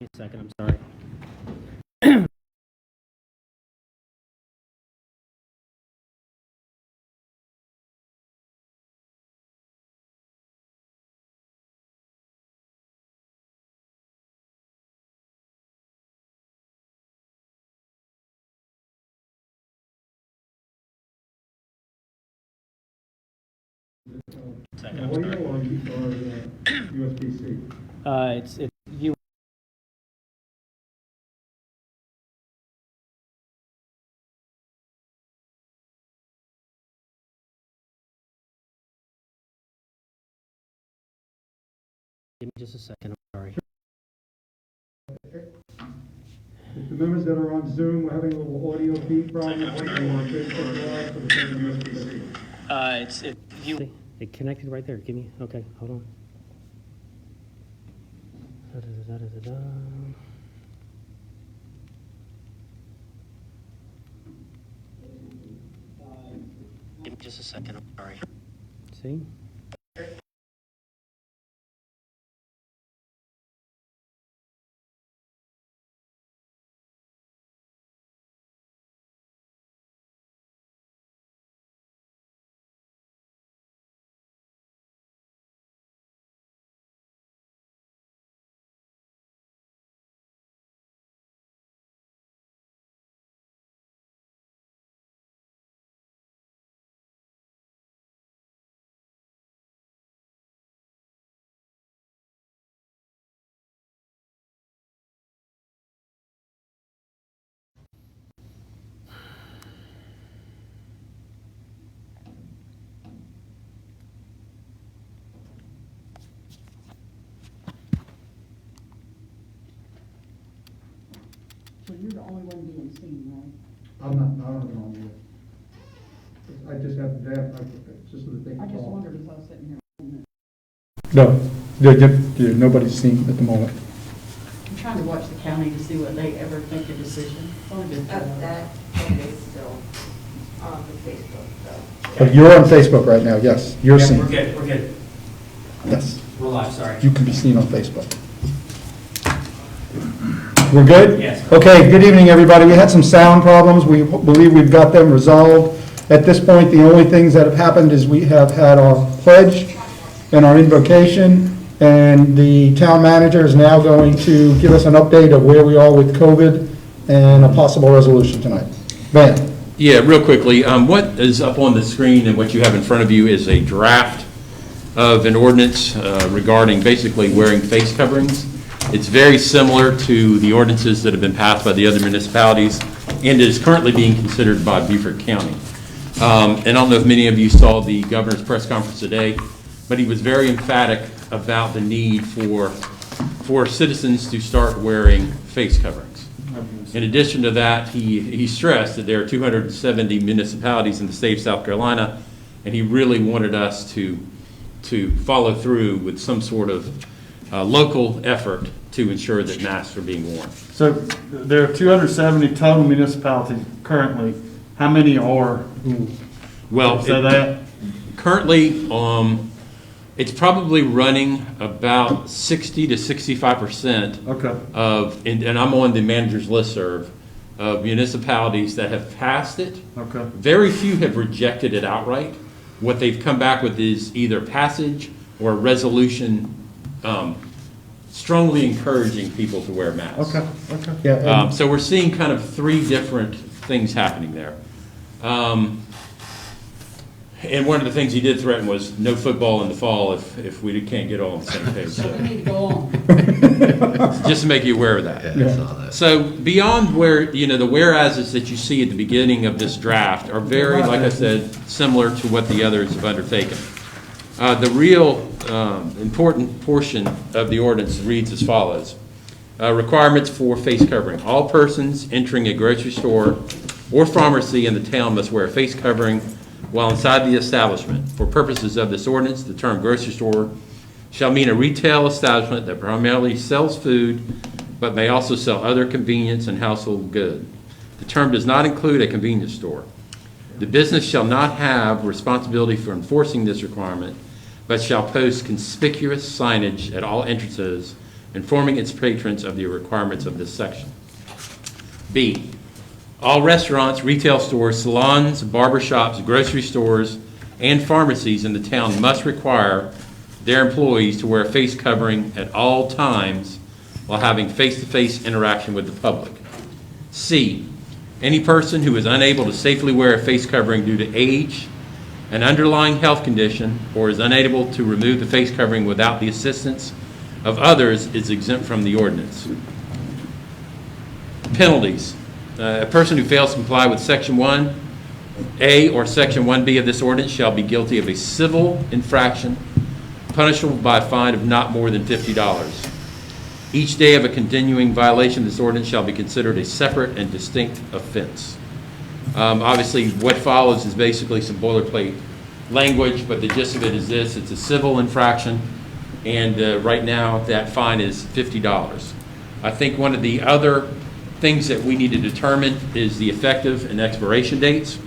A second, I'm sorry. Second, I'm Audio sorry. or USB-C? It's you. Give me just a second, I'm sorry. The members that are on Zoom, we're having a little audio feed problem. We're on Facebook Live for the same USB-C. It's you. It connected right there. Give me. Okay, hold on. Da-da-da-da-da-da. Give me just a second. I'm sorry. See? So you're the only one being seen, right? I'm not on yet. I just have the draft, just so that they can I just talk. wondered as I was sitting here. No, nobody's seen at the moment. I'm trying to watch the county to see what they ever make a decision. It's only been 4 hours. That is still on the Facebook, though. But you're on Facebook right now, yes, you're Yeah, seen. we're good. Yes, We're live, sorry. you can be seen on Facebook. We're good? Yes. Okay, good evening, everybody. We had some sound problems. We believe we've got them resolved. At this point, the only things that have happened is we have had our pledge and our invocation, and the town manager is now going to give us an update of where we are with COVID and a possible resolution tonight. Ben? Yeah, real quickly, what is up on the screen and what you have in front of you is a draft of an ordinance regarding basically wearing face coverings. It's very similar to the ordinances that have been passed by the other municipalities and is currently being considered by Beaufort County. And I don't know if many of you saw the governor's press conference today, but he was very emphatic about the need for citizens to start wearing face coverings. In addition to that, he stressed that there are 270 municipalities in the state of South Carolina, and he really wanted us to follow through with some sort of local effort to ensure that masks are being worn. So there are 270 total municipalities currently. How many are? Well, So that, currently, it's probably running about 60 to 65% okay, of, and I'm on the manager's listserv, of municipalities that have passed it. okay. Very few have rejected it outright. What they've come back with is either passage or a resolution strongly encouraging people to wear masks. Okay, okay. Yeah, So we're seeing kind of three different things happening there. And one of the things he did threaten was no football in the fall if we can't get all on the same page. So So we need to go on. just to make you aware of that. Yeah, I saw that. So beyond where, the whereases that you see at the beginning of this draft are very, like I said, similar to what the others have undertaken. The real important portion of the ordinance reads as follows. Requirements for face covering. All persons entering a grocery store or pharmacy in the town must wear a face covering while inside the establishment. For purposes of this ordinance, the term grocery store shall mean a retail establishment that primarily sells food, but may also sell other convenience and household goods. The term does not include a convenience store. The business shall not have responsibility for enforcing this requirement, but shall post conspicuous signage at all entrances informing its patrons of the requirements of this section. B, all restaurants, retail stores, salons, barber shops, grocery stores, and pharmacies in the town must require their employees to wear a face covering at all times while having face-to-face interaction with the public. C, any person who is unable to safely wear a face covering due to age, an underlying health condition, or is unable to remove the face covering without the assistance of others is exempt from the ordinance. Penalties. A person who fails to comply with Section 1A or Section 1B of this ordinance shall be guilty of a civil infraction punishable by a fine of not more than $50. Each day of a continuing violation of this ordinance shall be considered a separate and distinct offense. Obviously, what follows is basically some boilerplate language, but the gist of it is this: it's a civil infraction, and right now that fine is $50. I think one of the other things that we need to determine is the effective and expiration dates.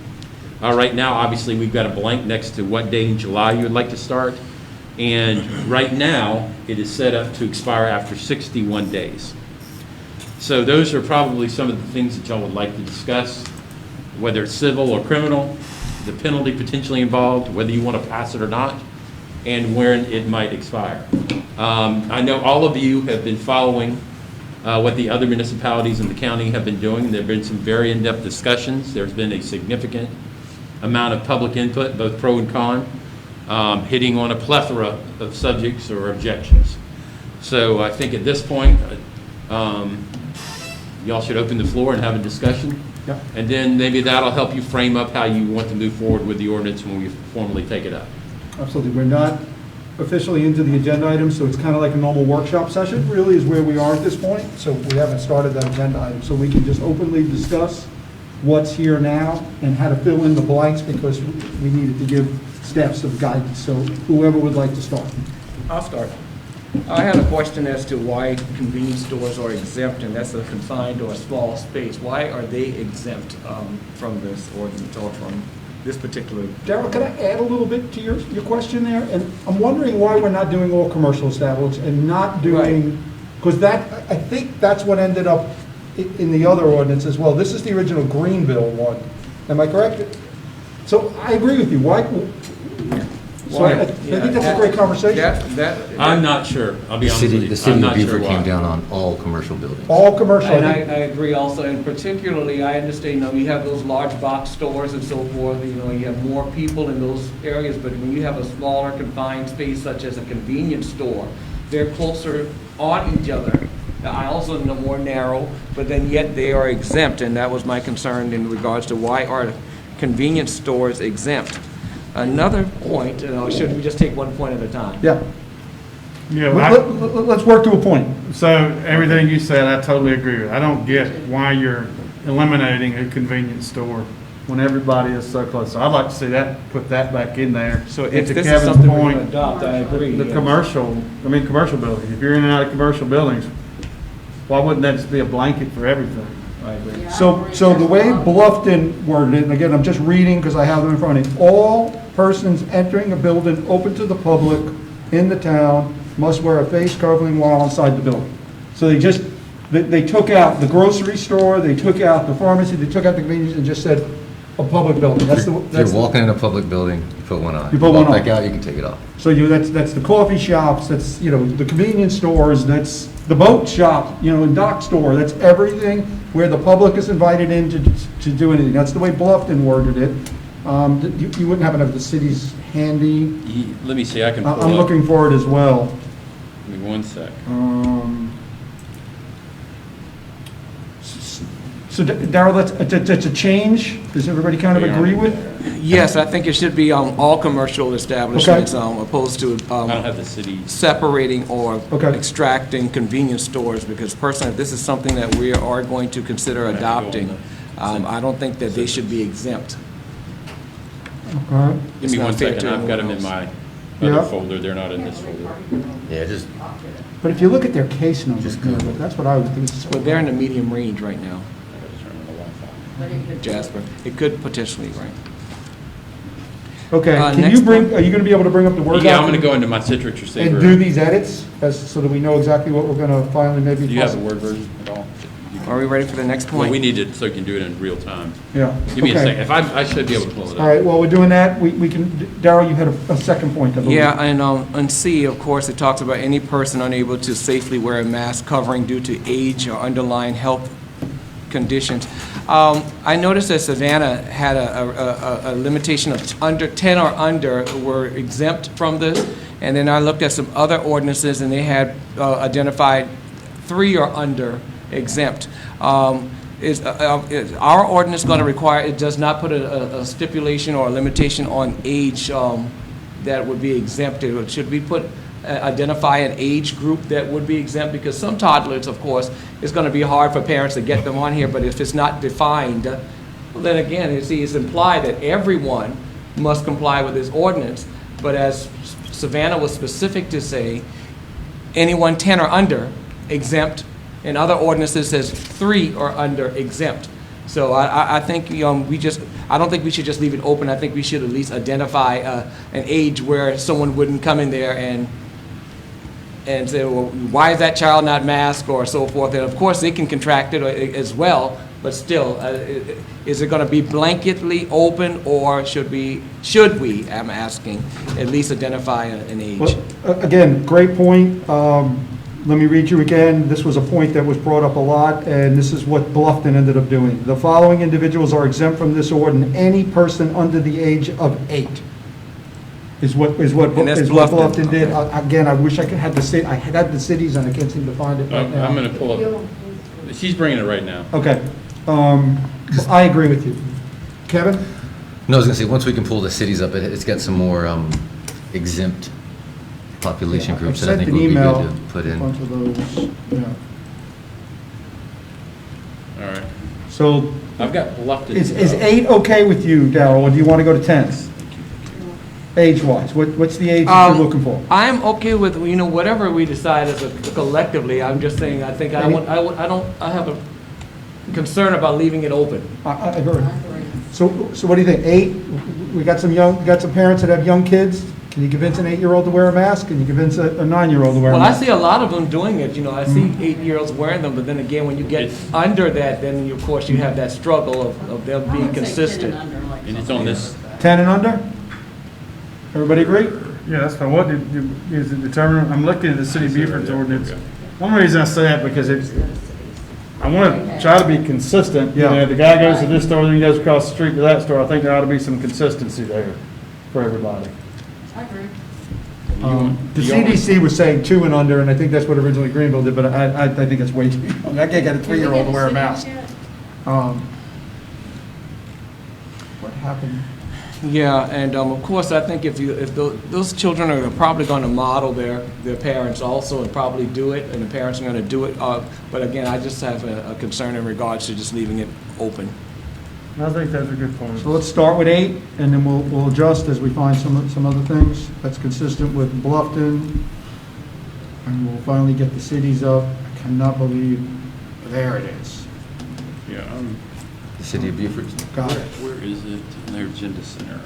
Right now, obviously, we've got a blank next to what date in July you would like to start. And right now, it is set up to expire after 61 days. So those are probably some of the things that y'all would like to discuss, whether it's civil or criminal, the penalty potentially involved, whether you want to pass it or not, and when it might expire. I know all of you have been following what the other municipalities in the county have been doing. There have been some very in-depth discussions. There's been a significant amount of public input, both pro and con, hitting on a plethora of subjects or objections. So I think at this point, y'all should open the floor and have a discussion. Yep. And then maybe that'll help you frame up how you want to move forward with the ordinance when we formally take it up. Absolutely. We're not officially into the agenda item, so it's kind of like a normal workshop session, really is where we are at this point. So we haven't started that agenda item, so we can just openly discuss what's here now and how to fill in the blanks, because we needed to give staff some guidance. So whoever would like to start. I'll start. I had a question as to why convenience stores are exempt, and that's a confined or a small space. Why are they exempt from this ordinance or from this particular? Darryl, can I add a little bit to your question there? And I'm wondering why we're not doing all commercial establishments and not doing, because that, I think that's what ended up in the other ordinance as well. This is the original Greenville one. Am I correct? So I agree with you. Why? So I think that's a great conversation. I'm not sure, I'll be honest with you. The city I'm of not sure Beaufort why. came down on all commercial buildings. All commercial. And I agree also, and particularly, I understand, you have those large box stores and so forth, you have more people in those areas, but when you have a smaller confined space such as a convenience store, they're closer on each other. The aisles are more narrow, but then yet they are exempt, and that was my concern in regards to why are convenience stores exempt. Another point, should we just take one point at a time? Yeah. Yeah, Let's work to a point. so everything you said, I totally agree with. I don't get why you're eliminating a convenience store when everybody is so close. So I'd like to see that, put that back in there. So And if to this is Kevin's something we're point, going to adopt, I agree. the yes. commercial buildings, if you're in and out of commercial buildings, why wouldn't that just be a blanket for everything? I agree. So the way Bluffton worded it, and again, I'm just reading because I have them in front of me, all persons entering a building open to the public in the town must wear a face covering while inside the building. So they took out the grocery store, they took out the pharmacy, they took out the convenience and just said a public building. If you're walking in a public building, you put one on. You put one Walk back on. out, you can take it off. So that's the coffee shops, that's, the convenience stores, that's the boat shop, and dock store, that's everything where the public is invited in to do anything. That's the way Bluffton worded it. You wouldn't happen to have the city's handy. Let me see, I can pull up. I'm looking for it as well. Give me one sec. So Darryl, that's a change? Does everybody kind of agree with? Yes, I think it should be on all commercial establishments, opposed to I don't have the city. separating or Okay. extracting convenience stores, because personally, this is something that we are going to consider adopting. I don't think that they should be exempt. All right. Give It's me not one fair second, to I've got them in anyone my Yeah. other folder, they're not in this folder. Yeah, just, But if you look at their case numbers, Just Google. that's what I would think. But they're in the medium range right now, I gotta turn on the Wi-Fi. But it could be- Jasper. It could potentially, right? Okay, can Next you bring, one. are you gonna be able to bring up the Word Yeah, I'm document gonna go into my Citrix receiver. and do these edits, so that we know exactly what we're gonna finally maybe? Do you have the Word version at all? Are we ready for the next Well, we point? need it so you can do it in real time. Yeah. Give me a okay. second. If I should be able to pull it up. All right, while we're doing that, we can, Darrell, you had a second point, I believe. Yeah, and on C, of course, it talks about any person unable to safely wear a mask covering due to age or underlying health conditions. I noticed that Savannah had a limitation of under 10 or under were exempt from this, and then I looked at some other ordinances, and they had identified 3 or under exempt. Is our ordinance going to require, it does not put a stipulation or a limitation on age that would be exempted? Or should we put, identify an age group that would be exempt? Because some toddlers, of course, it's going to be hard for parents to get them on here, but if it's not defined, well, then again, you see, it's implied that everyone must comply with this ordinance. But as Savannah was specific to say, anyone 10 or under exempt, and other ordinances says 3 or under exempt. So I think I don't think we should just leave it open. I think we should at least identify an age where someone wouldn't come in there and say, well, why is that child not masked or so forth? And of course, they can contract it as well, but still, is it going to be blanketly open, or should we, I'm asking, at least identify an age? Well, again, great point. Let me read you again. This was a point that was brought up a lot, and this is what Bluffton ended up doing. The following individuals are exempt from this ordinance: any person under the age of 8. Is what And that's Bluffton Bluffton. did. Again, I wish I could have I had the cities, and I can't seem to find it right now. I'm gonna pull up. She's bringing it right now. Okay. I agree with you. Kevin? No, I was gonna say, once we can pull the cities up, it's got some more exempt population groups that I think would be good to put A in. bunch of those, yeah. All right. So I've got Bluffton. is 8 okay with you, Darrell, or do you want to go to 10? Age-wise, what's the age that you're looking for? I'm okay with, whatever we decide as a collectively. I'm just saying, I think I have a concern about leaving it open. I agree. So what do you think, 8? We got some parents that have young kids. Can you convince an 8-year-old to wear a mask? Can you convince a 9-year-old to wear a Well, I mask? see a lot of them doing it, I see 8-year-olds wearing them, but then again, when you get under that, then of course you have that struggle of them being consistent. And it's on this. 10 and under? Everybody agree? Yeah, that's fine. What is it determined? I'm looking at the city of Beaufort's ordinance. One reason I say that, because I want to try to be consistent. Yeah. The guy goes to this store, then he goes across the street to that store. I think there ought to be some consistency there for everybody. I agree. The CDC was saying 2 and under, and I think that's what originally Greenville did, but I think it's way too young. I can't get a 3-year-old to wear a mask. What happened? Yeah, and of course, I think if those children are probably going to model their parents also and probably do it, and the parents are going to do it. But again, I just have a concern in regards to just leaving it open. I think those are good points. So let's start with 8, and then we'll adjust as we find some other things that's consistent with Bluffton. And we'll finally get the cities up. I cannot believe, there it is. Yeah. The city of Beaufort. Got it. Where is it? In their agenda center.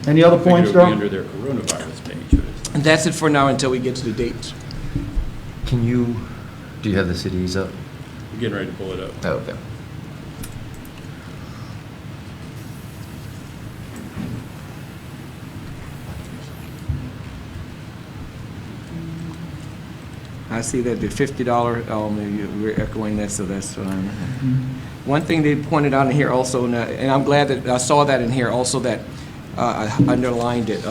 Any other points, It'll be under Darrell? their coronavirus page. And that's it for now until we get to the dates. Do you have the cities up? We're getting ready to pull it up. Oh, okay. I see that the $50, maybe we're echoing that, so that's fine. One thing they pointed out in here also, and I'm glad that I saw that in here also, that I underlined it.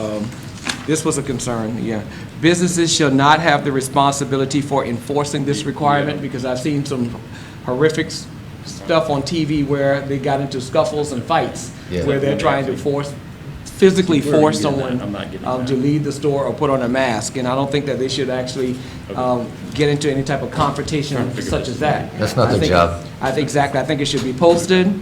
This was a concern, yeah. Businesses shall not have the responsibility for enforcing this requirement, because I've seen some horrific stuff on TV where they got into scuffles and fights, Yeah. where they're trying to physically Where are you force getting that? someone I'm not getting that. to leave the store or put on a mask, and I don't think that they should actually get into any type of confrontation such as that. That's not I their think- job. I think exactly. I think it should be posted.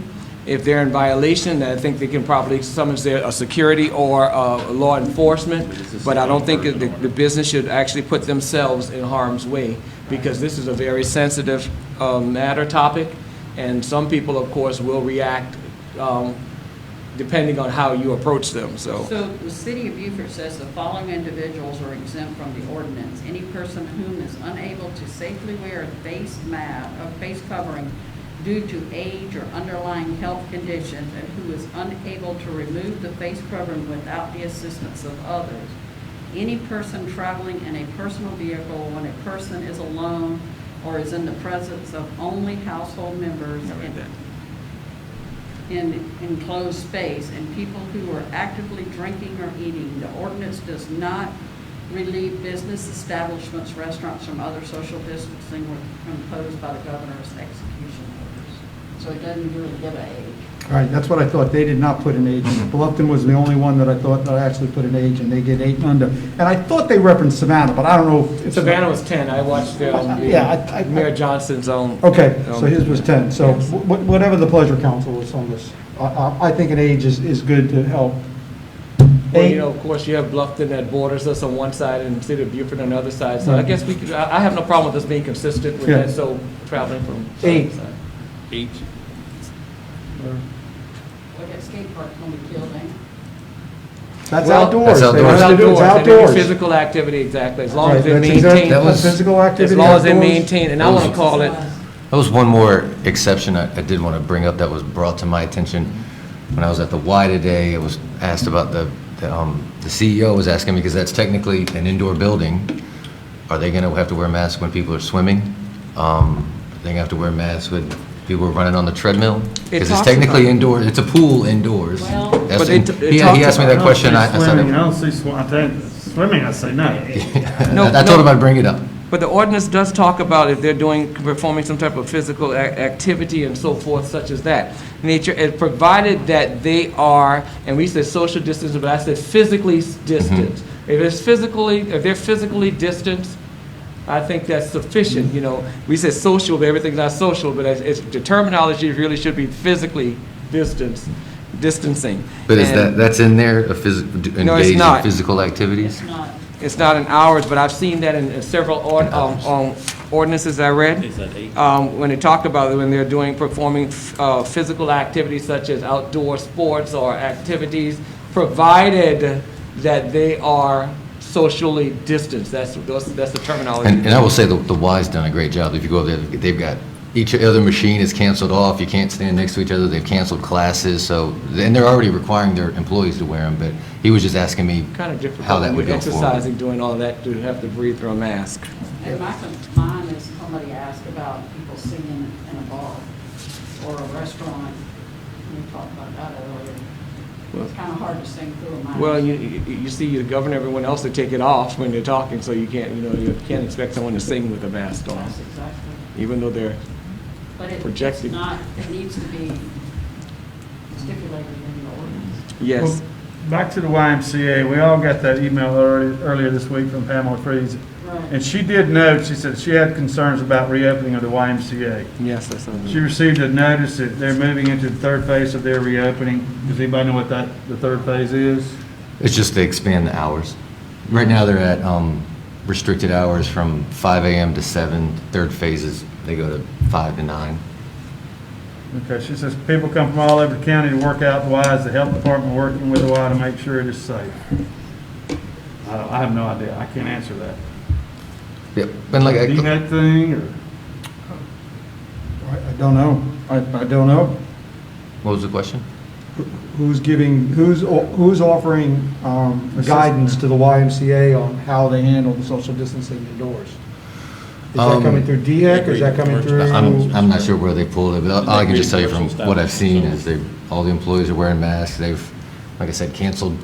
If they're in violation, I think they can probably summons a security or law enforcement, but I don't think that the business should actually put themselves in harm's way, because this is a very sensitive topic, And some people, of course, will react depending on how you approach them, so. So the city of Beaufort says the following individuals are exempt from the ordinance. Any person whom is unable to safely wear a face covering due to age or underlying health conditions, and who is unable to remove the face covering without the assistance of others. Any person traveling in a personal vehicle when a person is alone or is in the presence of only household members in enclosed space, and people who are actively drinking or eating. The ordinance does not relieve business establishments, restaurants from other social distancing imposed by the governor's execution orders. So it doesn't really give an age. All right, that's what I thought. They did not put an age in it. Bluffton was the only one that I thought that actually put an age, and they get 8 and under. And I thought they referenced Savannah, but I don't know if it's... Savannah was 10, I watched Yeah, Mayor Johnson's own. Okay, so his was 10. So whatever the pleasure council is on this, I think an age is good to help. Well, you know, of course, you have Bluffton that borders us on one side and City of Beaufort on the other side. So I guess we could, I have no problem with this being consistent with Yeah. that, so traveling from side 8. to side. 8. Well, that skate park's gonna be killed, ain't it? That's Well, outdoors. that's They don't outdoors. have to do it. It's They do outdoors. Physical activity, exactly, as long Right, as they that's maintain. exactly- That was- Physical activity. As long as they outdoors. maintain, and I want to call it, That was one more exception I did want to bring up that was brought to my attention. When I was at the Y today, I was asked about the CEO was asking me, because that's technically an indoor building, are they going to have to wear masks when people are swimming? Are they going to have to wear masks when people are running on the treadmill? Because it's talks technically about- indoor, it's a pool indoors. Well- That's- But it he talks asked me about- that question, I Swimming, I said, don't see swimming, I say no. No, I told no. him I'd bring it up. but the ordinance does talk about if they're performing some type of physical activity and so forth, such as that. Nature, provided that they are, and we said social distancing, but I said physically distanced. If they're physically distanced, I think that's sufficient, you know. We said social, but everything's not social, but the terminology really should be physically distancing. But is And that's in there, No, it's engage in not. physical activities? It's not. It's not in ours, but I've seen that in several ordinances I read. Is that 8? When they talk about it, when they're performing physical activities such as outdoor sports or activities, provided that they are socially distanced. That's the terminology. And I will say the Y's done a great job. If you go there, they've got, each other machine is canceled off. You can't stand next to each other. They've canceled classes. So, and they're already requiring their employees to wear them. But he was just asking me Kind of difficult how that when would you're go forward. exercising, doing all that, to have to breathe through a mask. And mine is somebody asked about people singing in a bar or a restaurant. We talked about that earlier. It's kind of hard to sing through a mask. Well, you see the governor, everyone else to take it off when they're talking, so you can't expect someone to sing with a mask on, That's exactly. even though they're But it's projecting. not, it needs to be stipulated in the ordinance. yes. Well, back to the YMCA, we all got that email earlier this week from Pamela Freeze. Right. And she did note, she said she had concerns about reopening of the YMCA. Yes, that's something. She received a notice that they're moving into the third phase of their reopening. Does anybody know what the third phase is? It's just to expand the hours. Right now, they're at restricted hours from 5 a.m. to 7. Third phases, they go to 5 to 9. Okay, she says people come from all over the county to work out the Y. Is the health department working with the Y to make sure it is safe? I have no idea. I can't answer that. Yep. And like, DHEC thing, or? I don't know. I don't know. what was the question? Who's offering guidance to the YMCA on how they handle the social distancing indoors? Is that coming through DHEC, or is that coming through? I'm not sure where they pulled it, but all I can just tell you from what I've seen is all the employees are wearing masks. They've, like I said, canceled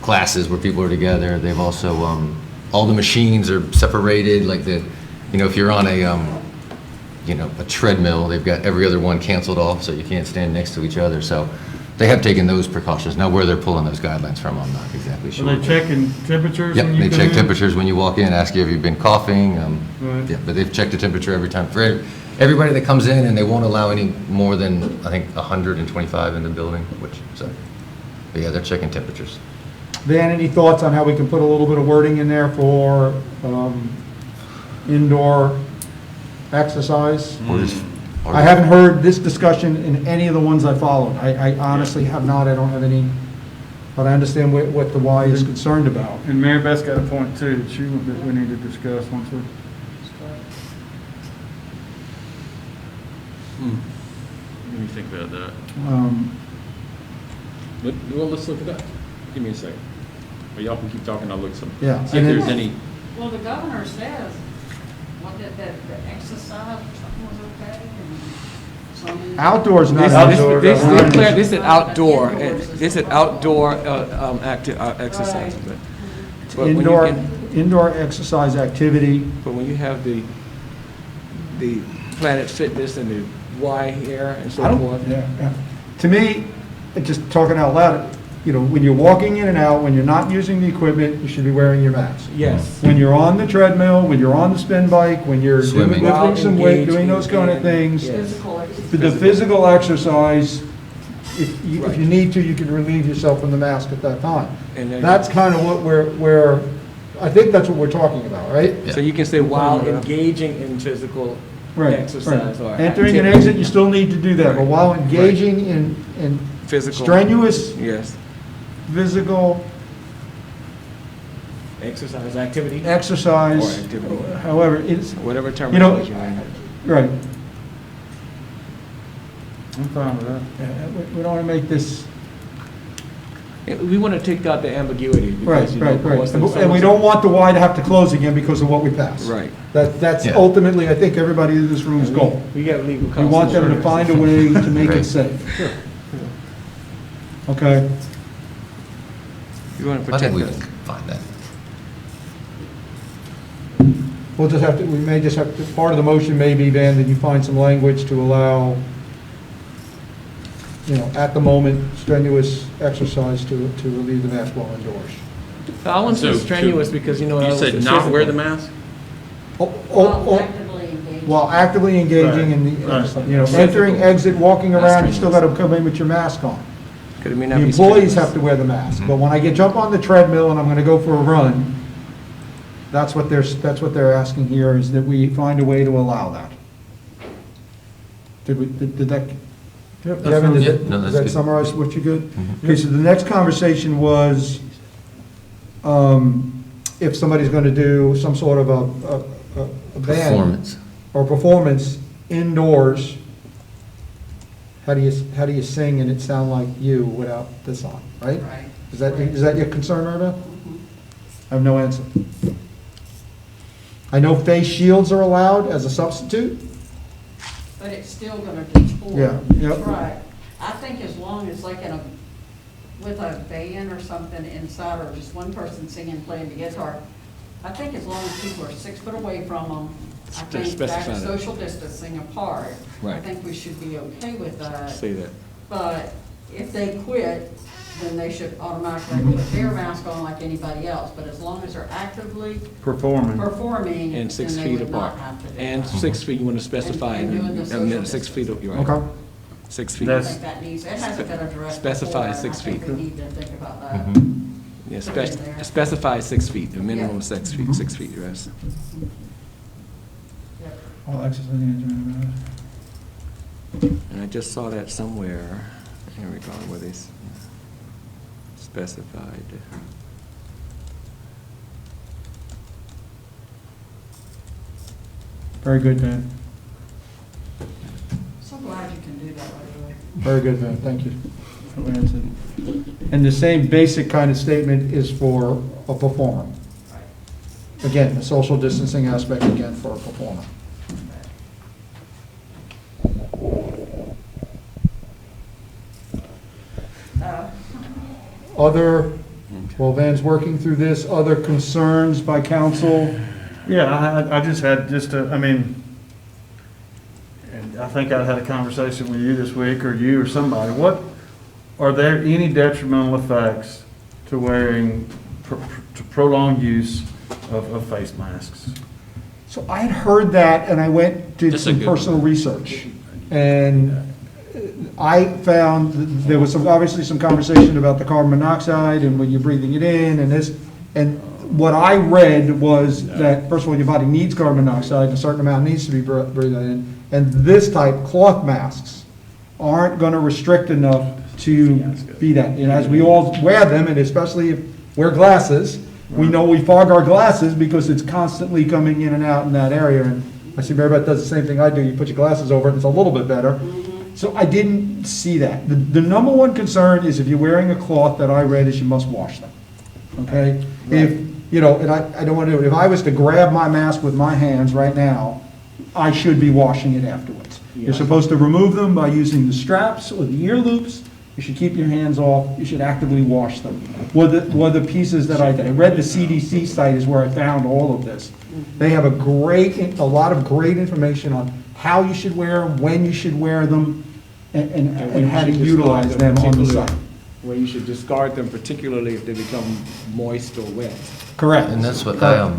classes where people are together. They've also, all the machines are separated, like if you're on a treadmill, they've got every other one canceled off, so you can't stand next to each other. So they have taken those precautions. Now, where they're pulling those guidelines from, I'm not exactly sure. Are they checking temperatures Yep, when you they come check in? temperatures when you walk in, ask you, have you been coughing? Right. Yeah, but they've checked the temperature every time. For everybody that comes in, and they won't allow any more than, I think, 125 in the building, but yeah, they're checking temperatures. Van, any thoughts on how we can put a little bit of wording in there for indoor exercise? Or just I haven't heard this discussion in any of the ones I followed. I honestly have not, I don't have any, but I understand what the Y is concerned about. And Mary Beth's got a point too that we need to discuss once we. Let me think about that. Well, let's look it up. Give me a second. Or y'all can keep talking, I'll look some. Yeah, See if and then- there's any, Well, the governor says, what, that the exercise or something was okay, and some. Outdoors, not This, outdoors. this is outdoor, this is outdoor, exercise, but when you Indoor, can- indoor exercise activity, But when you have the Planet Fitness and the Y here and so I forth. don't, yeah. To me, just talking out loud, you know, when you're walking in and out, when you're not using the equipment, you should be wearing your mask. Yes. When you're on the treadmill, when you're on the spin bike, when you're Swimming. lifting some weight, doing those Engaging kind of in- things, Yes. Physical exercise. the physical exercise, if you Right. need to, you can relieve yourself from the mask at that time. And then- That's kind of what we're, I think that's what we're talking about, right? So you can say while engaging in physical Right, exercise right. or Entering and activity. exit, you still need to do that, but while engaging in Physical. strenuous Yes, physical exercise, activity, exercise, Or activity. however, it's, whatever know, terminology. right. I'm fine with that. We don't want to make this, We want to take out the ambiguity. right, because, you know, right, of course, right. there's And we so don't want the Y to have to close again because of what we passed. Right. That's Yeah. ultimately, I think, everybody in this room's goal. We got legal counsel. We want them to find a way to make it Right. safe. Okay? You want to I think protect we us. can find that. We'll just have to, we may just have to, part of the motion may be, Van, that you find some language to allow, you know, at the moment, strenuous exercise to relieve the mask while indoors. I want to So, say strenuous because, you know. you said not wear the mask? While actively engaged. While actively engaging in the, Right. you know, entering, exit, walking around, you still got to come in with your mask on. Because it may The not be employees strenuous. have to wear the mask, but when I jump on the treadmill and I'm going to go for a run, that's what they're asking here, is that we find a way to allow that. Did that, Kevin, Yeah, did no, that- that's does that good. summarize what you good? Okay, so the next conversation was, if somebody's going to do some sort of a band. Performance. Or performance indoors, how do you sing and it sound like you without this on, right? Right. Is that your concern, Rhoda? I have no answer. I know face shields are allowed as a substitute. But it's still gonna distort. Yeah, yep. Right. I think as long as like with a band or something inside, or just one person singing, playing the guitar, I think as long as people are 6 foot away from them, I think Specify that's that. social distancing apart. I Right. think we should be okay with that. Say that. But if they quit, then they should automatically Mm-hmm. put their mask on like anybody else. But as long as they're actively Performing. performing, then And 6 they feet would apart. not have to do And that. 6 feet, you want to specify. And doing the social 6 feet, you're right. Okay. 6 feet. I That's- think that needs, it hasn't been addressed Specify before, 6 and I think feet. we need to think about that. Yeah, Put it in there. specify 6 feet, a minimum Yeah. of 6 feet, 6 feet, yes. Yep. All exercising. And I just saw that somewhere, I can't recall where they specified. Very good, Van. So glad you can do that, by the way. Very good, Van, thank you. And the same basic kind of statement is for a performer. Again, the social distancing aspect again for a performer. Other, while Van's working through this, other concerns by council? Yeah, I just had I mean, and I think I had a conversation with you this week, or you or somebody. Are there any detrimental effects to wearing, to prolonged use of face masks? So I had heard that, and I did That's a some good one. personal research. And I found that there was obviously some conversation about the carbon monoxide and when you're breathing it in and this. And what I read was that, first of all, your body needs carbon monoxide, and a certain amount needs to be breathed in. And this type, cloth masks, aren't gonna restrict enough to be that. And as we all wear them, and especially if wear glasses, we know we fog our glasses because it's constantly coming in and out in that area. And I see Mary Beth does the same thing I do. You put your glasses over it, it's a little bit better. So I didn't see that. The number one concern is if you're wearing a cloth that I read is you must wash them, okay? If, you know, and I don't want to do it, if I was to grab my mask with my hands right now, I should be washing it afterwards. You're supposed to remove them by using the straps or the ear loops. You should keep your hands off. You should actively wash them. One of the pieces that I read, the CDC site is where I found all of this. They have a lot of great information on how you should wear them, when you should wear them, and how to utilize them on the site. Where you should discard them, particularly if they become moist or wet. Correct. And that's what I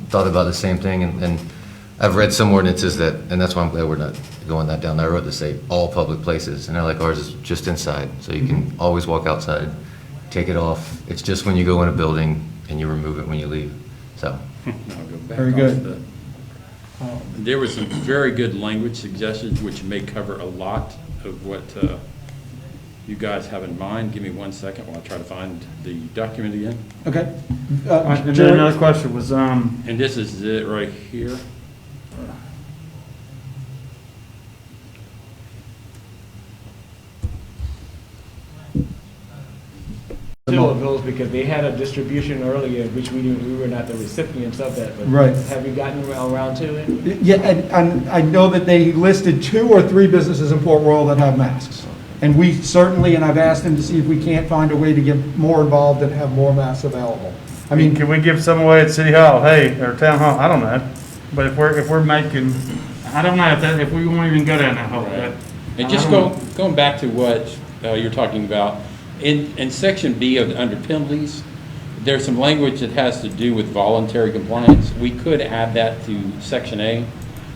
thought about the same thing, and I've read some ordinances that, and that's why I'm glad we're not going that down that road to say all public places, and they're like ours is just inside, so you can always walk outside, take it off. It's just when you go in a building and you remove it when you leave, so. I'll go back Very off good. the- There was some very good language suggestions which may cover a lot of what you guys have in mind. Give me 1 second while I try to find the document again. Okay. And then Jerry? another question was, And this is it right here. Still of those, because they had a distribution earlier, which we were not the recipients of that, but Right. have you gotten around to it? Yeah, and I know that they listed 2 or 3 businesses in Port Royal that have masks. And we certainly, and I've asked them to see if we can't find a way to get more involved and have more masks available. I mean, can we give some away at City Hall, hey, or Town Hall, I don't know. But if we're making, I don't know if we won't even go down that hole. Right. And just going back to what you're talking about, in section B of, under penalties, there's some language that has to do with voluntary compliance. We could add that to section A.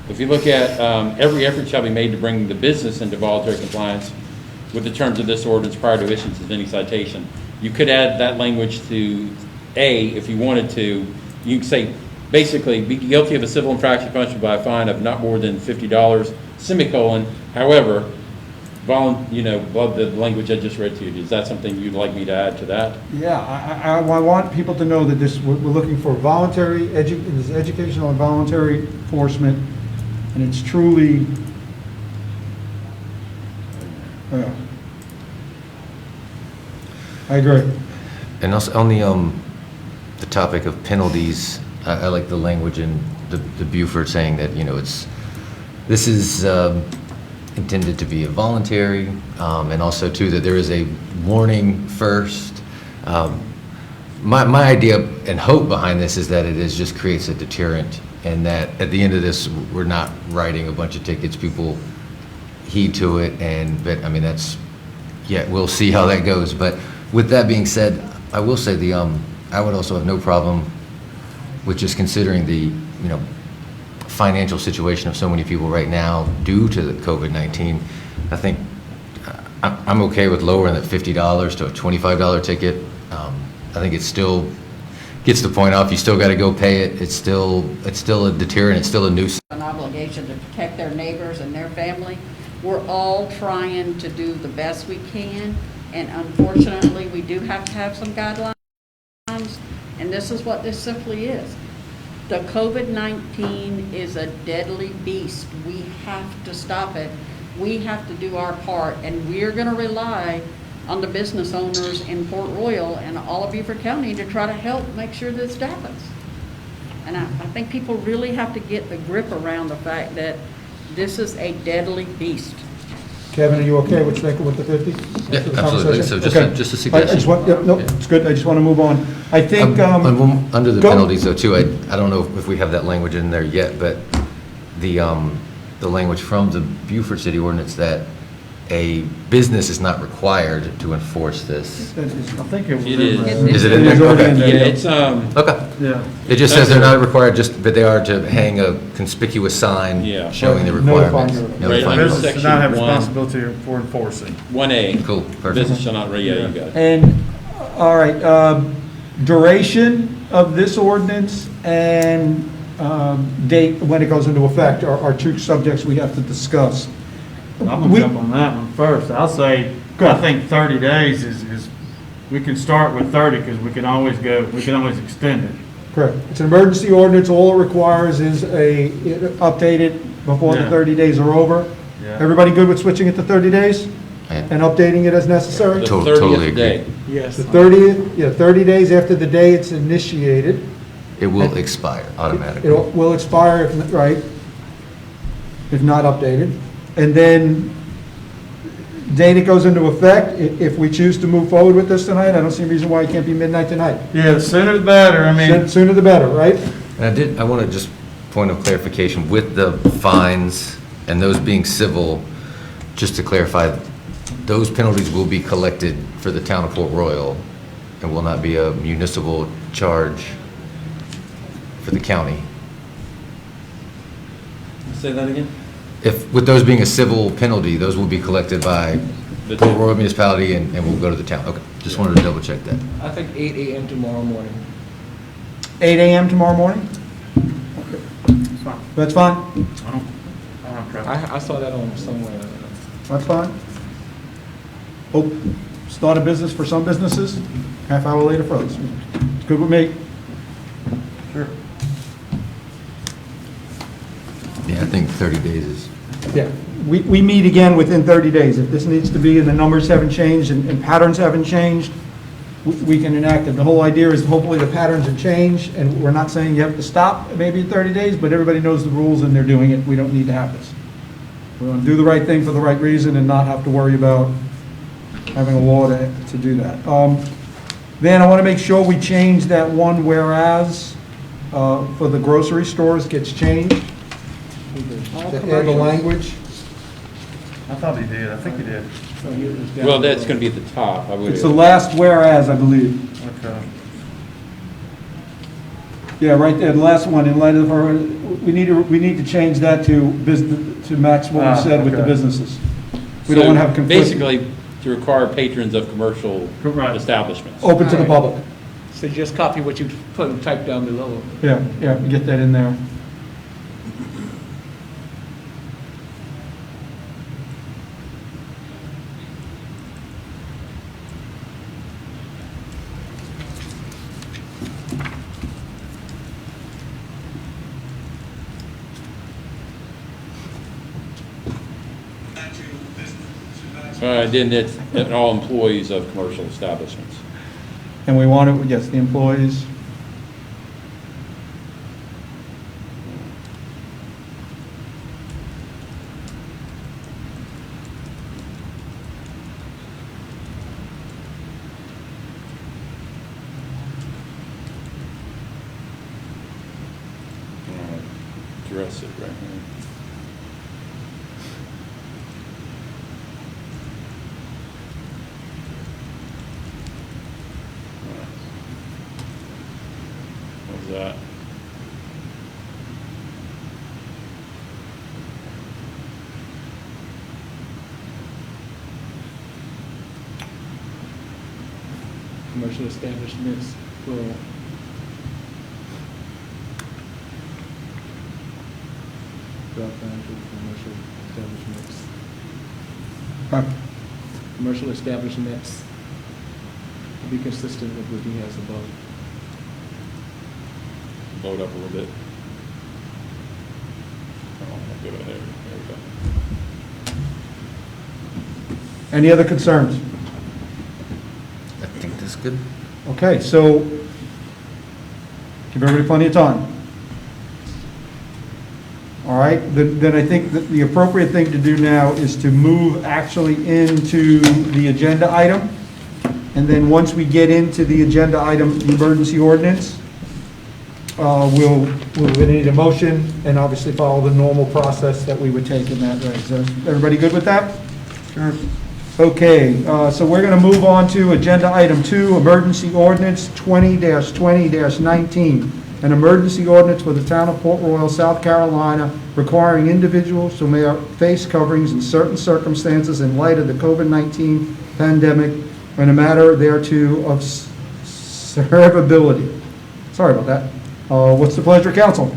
If you look at, every effort shall be made to bring the business into voluntary compliance with the terms of this ordinance prior to issuance of any citation. You could add that language to A if you wanted to. You could say, basically, be guilty of a civil infraction punishable by a fine of not more than $50, semicolon. However, the language I just read to you, is that something you'd like me to add to that? yeah, I want people to know that we're looking for voluntary, this is educational and voluntary enforcement, and it's truly, yeah. I agree. And also on the topic of penalties, I like the language in the Buford saying that, you know, this is intended to be a voluntary, and also too that there is a warning first. My idea and hope behind this is that it just creates a deterrent, and that at the end of this, we're not writing a bunch of tickets, people heed to it, but I mean, we'll see how that goes. But with that being said, I will say I would also have no problem with just considering the, financial situation of so many people right now due to the COVID-19. I think I'm okay with lowering that $50 to a $25 ticket. I think it still gets the point off. You still got to go pay it. It's still a deterrent. It's still a nuisance. An obligation to protect their neighbors and their family. We're all trying to do the best we can, and unfortunately, we do have to have some guidelines, and this is what this simply is. The COVID-19 is a deadly beast. We have to stop it. We have to do our part, and we're going to rely on the business owners in Port Royal and all of Beaufort County to try to help make sure this happens. And I think people really have to get the grip around the fact that this is a deadly beast. Kevin, are you okay with sticking with the 50? Yeah, absolutely. So just Okay. just a suggestion. I just want, no, it's good. I just want to move on. I think, Under the go- penalties though too, I don't know if we have that language in there yet, but the language from the Beaufort City Ordinance that a business is not required to enforce this. I think it was. It in is. there. Is it in It is there? already Okay. in there. Yeah, it's, Okay. Yeah. It just says they're not required, but they are to hang a conspicuous sign Yeah. showing the Notifying requirements. you. Right, Notifying under you. Business does not have Section 1. responsibility for enforcing. 1A. Cool, perfect. Business shall not, yeah, you got it. And, all right, duration of this ordinance and date, when it goes into effect, are two subjects we have to discuss. I'm gonna jump on that one first. I'll say, I think 30 days is, we can start with 30 because we can always extend it. Correct. It's an emergency ordinance. All it requires is update it before the Yeah. 30 days are over. Yeah. Everybody good with switching it to 30 days Yeah. and updating it as necessary? The Totally 30th agree. day. Yes. The 30th, 30 days after the day it's initiated, It will expire automatically. it will expire, right, if not updated. And then, date it goes into effect, if we choose to move forward with this tonight, I don't see a reason why it can't be midnight tonight. Yeah, the sooner the better. I mean, Sooner the better, right? And I want to just, point of clarification, with the fines and those being civil, just to clarify, those penalties will be collected for the town of Port Royal and will not be a municipal charge for the county. Say that again? If, with those being a civil penalty, those will be collected by The Port town. Royal municipality and will go to the town. Okay, just wanted to double check that. I think 8 a.m. tomorrow morning. 8 AM tomorrow morning? it's fine. That's fine? I don't have trouble. I saw that on somewhere. That's fine? Oh, start a business for some businesses, half hour later for others. It's good with me. Sure. Yeah, I think 30 days is, Yeah, we meet again within 30 days. If this needs to be and the numbers haven't changed and patterns haven't changed, we can enact it. The whole idea is hopefully the patterns have changed, and we're not saying you have to stop maybe in 30 days, but everybody knows the rules and they're doing it. We don't need to have this. We want to do the right thing for the right reason and not have to worry about having a law to do that. Then I want to make sure we change that one whereas for the grocery stores gets changed. To add the language. I thought he did. I think he did. Well, that's going to be at the top. I would. It's the last whereas, I believe. Okay. Yeah, right there, the last one, in light of our, we need to change that to business, to match what we said with the okay. businesses. We don't want to have conflict. Basically, to require patrons of commercial Right. establishments. Open to the public. So just copy what you put, type down below. Yeah, get that in there. Then it's at all employees of commercial establishments. And we want it, yes, the employees. Address it right here. What's that? Commercial establishments, plural. Drop down to commercial establishments. Commercial establishments. Be consistent with what he has above. Load up a little bit. Oh, I'll go there. There we go. Any other concerns? I think that's good. Okay, so give everybody plenty of time. All right, then I think that the appropriate thing to do now is to move actually into the agenda item. And then once we get into the agenda item, the emergency ordinance, we'll need a motion and obviously follow the normal process that we would take in that way. So everybody good with that? Sure. Okay, so we're going to move on to agenda item 2, emergency ordinance 20-20-19. An emergency ordinance for the town of Port Royal, South Carolina, requiring individuals to wear face coverings in certain circumstances in light of the COVID-19 pandemic and a matter thereto of servability. Sorry about that. What's the pleasure, council?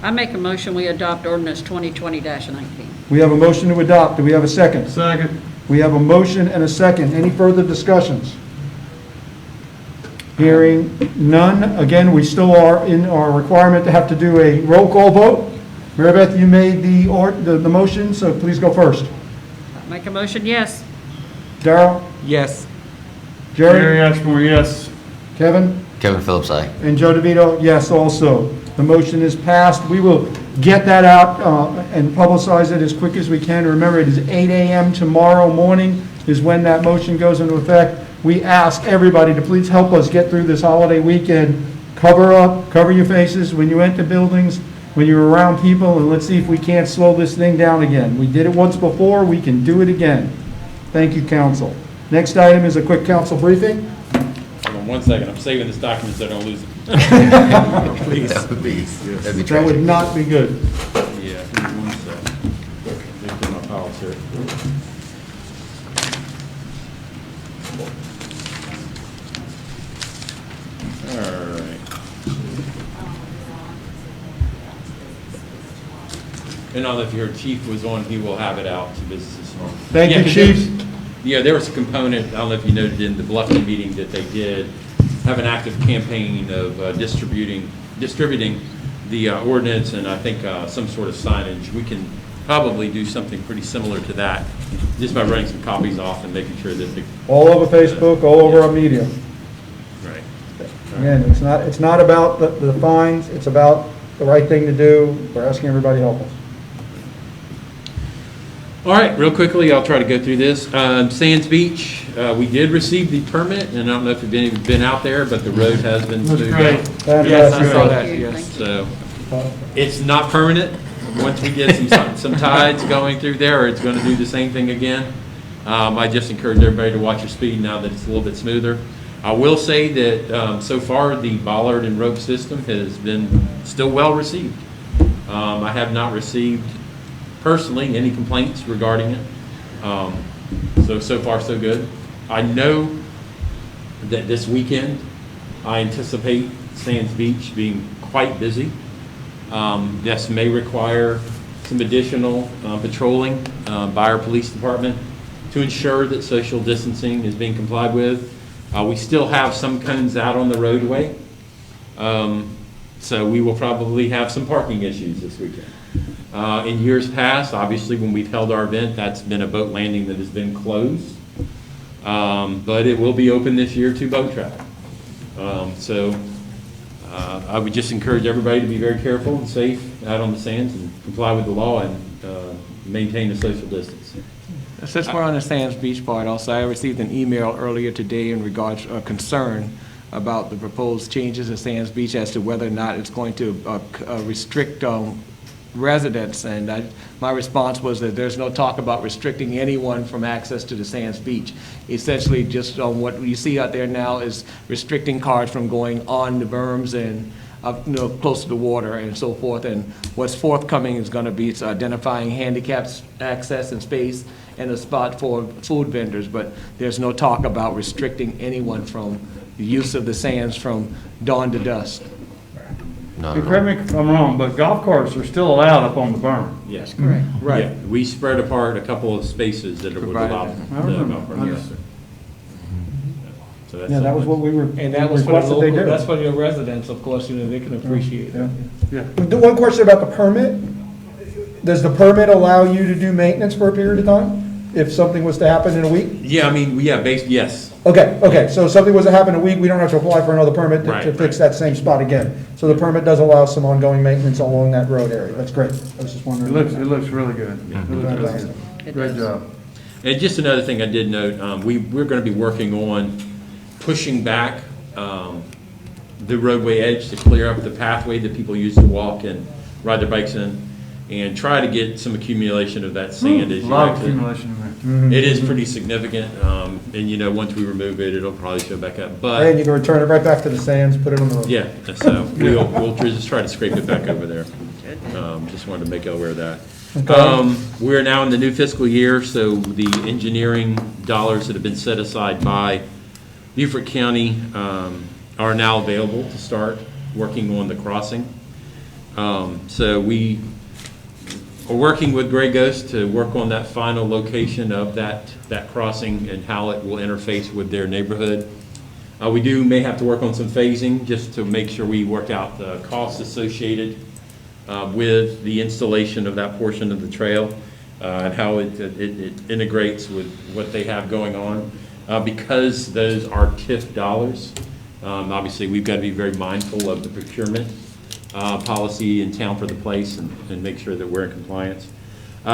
I make a motion, we adopt ordinance 2020-19. We have a motion to adopt. Do we have a second? Second. We have a motion and a second. Any further discussions? Hearing none. Again, we still are in our requirement to have to do a roll call vote. Mary Beth, you made the motion, so please go first. I make a motion, yes. Darrell? Yes. Jerry? Jerry Ashmore, yes. Kevin? Kevin Phillips, aye. And Joe DeVito, yes, also. The motion is passed. We will get that out and publicize it as quick as we can. Remember, it is 8 a.m. tomorrow morning is when that motion goes into effect. We ask everybody to please help us get through this holiday weekend. Cover up, cover your faces when you enter buildings, when you're around people, and let's see if we can't slow this thing down again. We did it once before, we can do it again. Thank you, council. Next item is a quick council briefing. Hold on 1 second, I'm saving this document so I don't lose it. Please. That'd be That would tragic. not be good. Yeah, give me 1 second. Look through my files here. All right. And now that your chief was on, he will have it out to businesses. Thank you, 'cause Chief. Yeah, there was a component, I don't know if you noted in the Bluffton meeting that they did have an active campaign of distributing the ordinance and I think some sort of signage. We can probably do something pretty similar to that, just by running some copies off and making sure that the. All over Facebook, all over our media. Right. Again, it's not about the fines, it's about the right thing to do. We're asking everybody to help us. All right, real quickly, I'll try to go through this. Sands Beach, we did receive the permit, and I don't know if you've been out there, but the road has been That's smoothed great. out. Yes, I saw Fantastic. that, Thank you. yes. So, it's not permanent. Once we get some tides going through there, it's going to do the same thing again. I just encourage everybody to watch your speed now that it's a little bit smoother. I will say that so far, the bollard and rope system has been still well received. I have not received personally any complaints regarding it. So far, so good. I know that this weekend, I anticipate Sands Beach being quite busy. This may require some additional patrolling by our police department to ensure that social distancing is being complied with. We still have some cones out on the roadway, so we will probably have some parking issues this weekend. In years past, obviously, when we've held our event, that's been a boat landing that has been closed. But it will be open this year to boat traffic. I would just encourage everybody to be very careful and safe out on the sands and comply with the law and maintain the social distance. Since we're on the Sands Beach part also, I received an email earlier today in regards to a concern about the proposed changes in Sands Beach as to whether or not it's going to restrict residents, and my response was that there's no talk about restricting anyone from access to the Sands Beach. Essentially, just what you see out there now is restricting cars from going on the berms and up, close to the water and so forth. And what's forthcoming is going to be identifying handicapped access and space and a spot for food vendors. But there's no talk about restricting anyone from the use of the sands from dawn to dusk. No, Hey, correct me if I'm wrong, but golf carts are still allowed up on the berm. Yes. Correct. Right. Yeah, we spread apart a couple of spaces that would Provided allow that. I remember. the golf cart. Yes, sir. So that's Yeah, that was what we were, And that was for the requested they local, do. that's for your residents, of course, they can appreciate Yeah. that. Yeah. The one question about the permit, does the permit allow you to do maintenance for a period of time? If something was to happen in a week? Yeah, I mean, yes. Okay, so if something was to happen in a week, we don't have to apply for another permit to Right, fix that same spot again. So the permit does allow some ongoing maintenance along that road area. That's great. I was just It wondering. looks really good. It looks really Fantastic. good. It Great does. job. And just another thing I did note, we're going to be working on pushing back the roadway edge to clear up the pathway that people use to walk and ride their bikes in, and try to get some accumulation of that sand as A you lot of exit. accumulation there. It is pretty significant, and once we remove it, it'll probably show back up. And But, you can return it right back to the sands, put it on the road. yeah, so we'll just try to scrape it back over there. Just wanted to make you aware of that. Okay. We're now in the new fiscal year, so the engineering dollars that have been set aside by Beaufort County are now available to start working on the crossing. So we are working with Gray Ghost to work on that final location of that crossing and how it will interface with their neighborhood. We may have to work on some phasing just to make sure we work out the costs associated with the installation of that portion of the trail and how it integrates with what they have going on. Because those are TIF dollars, obviously we've got to be very mindful of the procurement policy in town for the place and make sure that we're in compliance.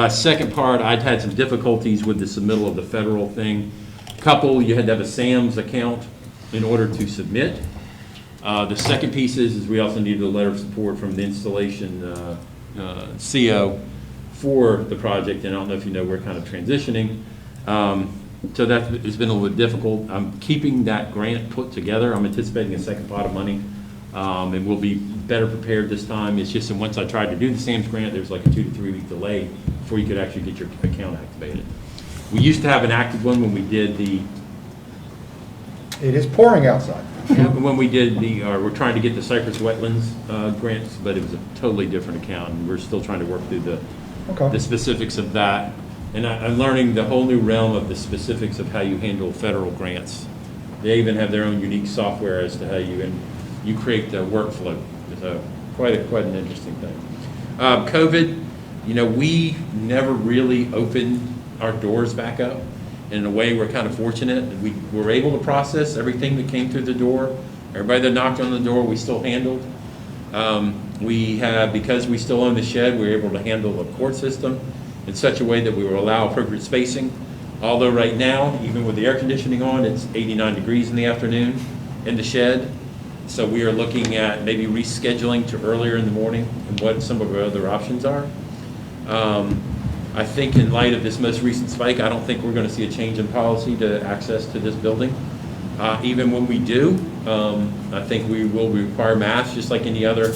Second part, I'd had some difficulties with the submittal of the federal thing. Couple, you had to have a SAMS account in order to submit. The second piece is we also needed a letter of support from the installation CO for the project, and I don't know if you know, we're kind of transitioning. So that has been a little bit difficult. I'm keeping that grant put together. I'm anticipating a second pot of money, and we'll be better prepared this time. It's just that once I tried to do the SAMS grant, there was like a 2 to 3 week delay before you could actually get your account activated. We used to have an active one when we did the It is pouring outside. when we did we're trying to get the Cypress Wetlands grants, but it was a totally different account, and we're still trying to work through the specifics of that. And I'm learning the whole new realm of the specifics of how you handle federal grants. They even have their own unique software as to how you create the workflow. It's quite an interesting thing. COVID, we never really opened our doors back up. In a way, we're kind of fortunate. We were able to process everything that came through the door. Everybody that knocked on the door, we still handled. Because we still own the shed, we were able to handle the court system in such a way that we will allow appropriate spacing. Although right now, even with the air conditioning on, it's 89 degrees in the afternoon in the shed. So we are looking at maybe rescheduling to earlier in the morning and what some of our other options are. I think in light of this most recent spike, I don't think we're going to see a change in policy to access to this building. Even when we do, I think we will require masks just like any other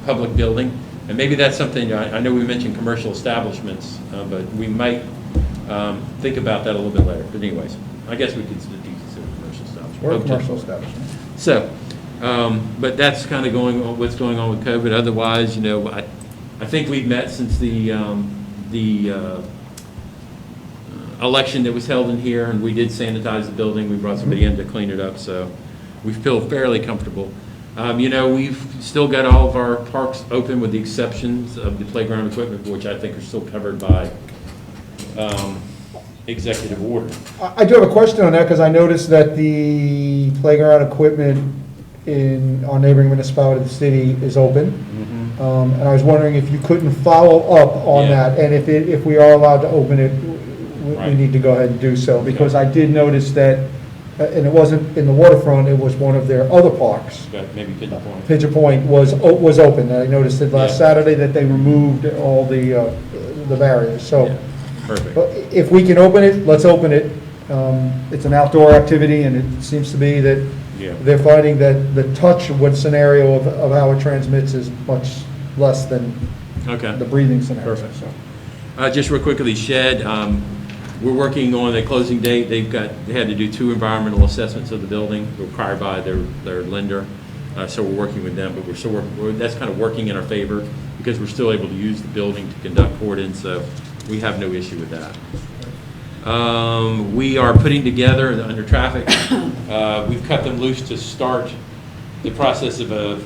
public building. And maybe that's something, I know we mentioned commercial establishments, but we might think about that a little bit later. But anyways, I guess we could consider commercial establishments. Or commercial establishment. So, but that's kind of what's going on with COVID. Otherwise, I think we've met since the election that was held in here, and we did sanitize the building. We brought somebody in to clean it up, so we feel fairly comfortable. We've still got all of our parks open with the exceptions of the playground equipment, which I think are still covered by executive order. I do have a question on that, because I noticed that the playground equipment in our neighboring municipality of the city is open. And I was wondering if you couldn't follow up on that, and if we are allowed to open it, we need to go ahead and do so, because I did notice that, and it wasn't in the waterfront, it was one of their other parks. Maybe Pigeon Point. Pigeon Point was open, and I noticed it last Saturday that they removed all the barriers, so. Perfect. But if we can open it, let's open it. It's an outdoor activity, and it seems to be that they're finding that the touch with scenario of how it transmits is much less than the breathing scenario. Perfect. Just real quickly, shed, we're working on a closing date. They had to do 2 environmental assessments of the building required by their lender. So we're working with them, but that's kind of working in our favor because we're still able to use the building to conduct court-in, so we have no issue with that. We are putting together, under traffic, we've cut them loose to start the process of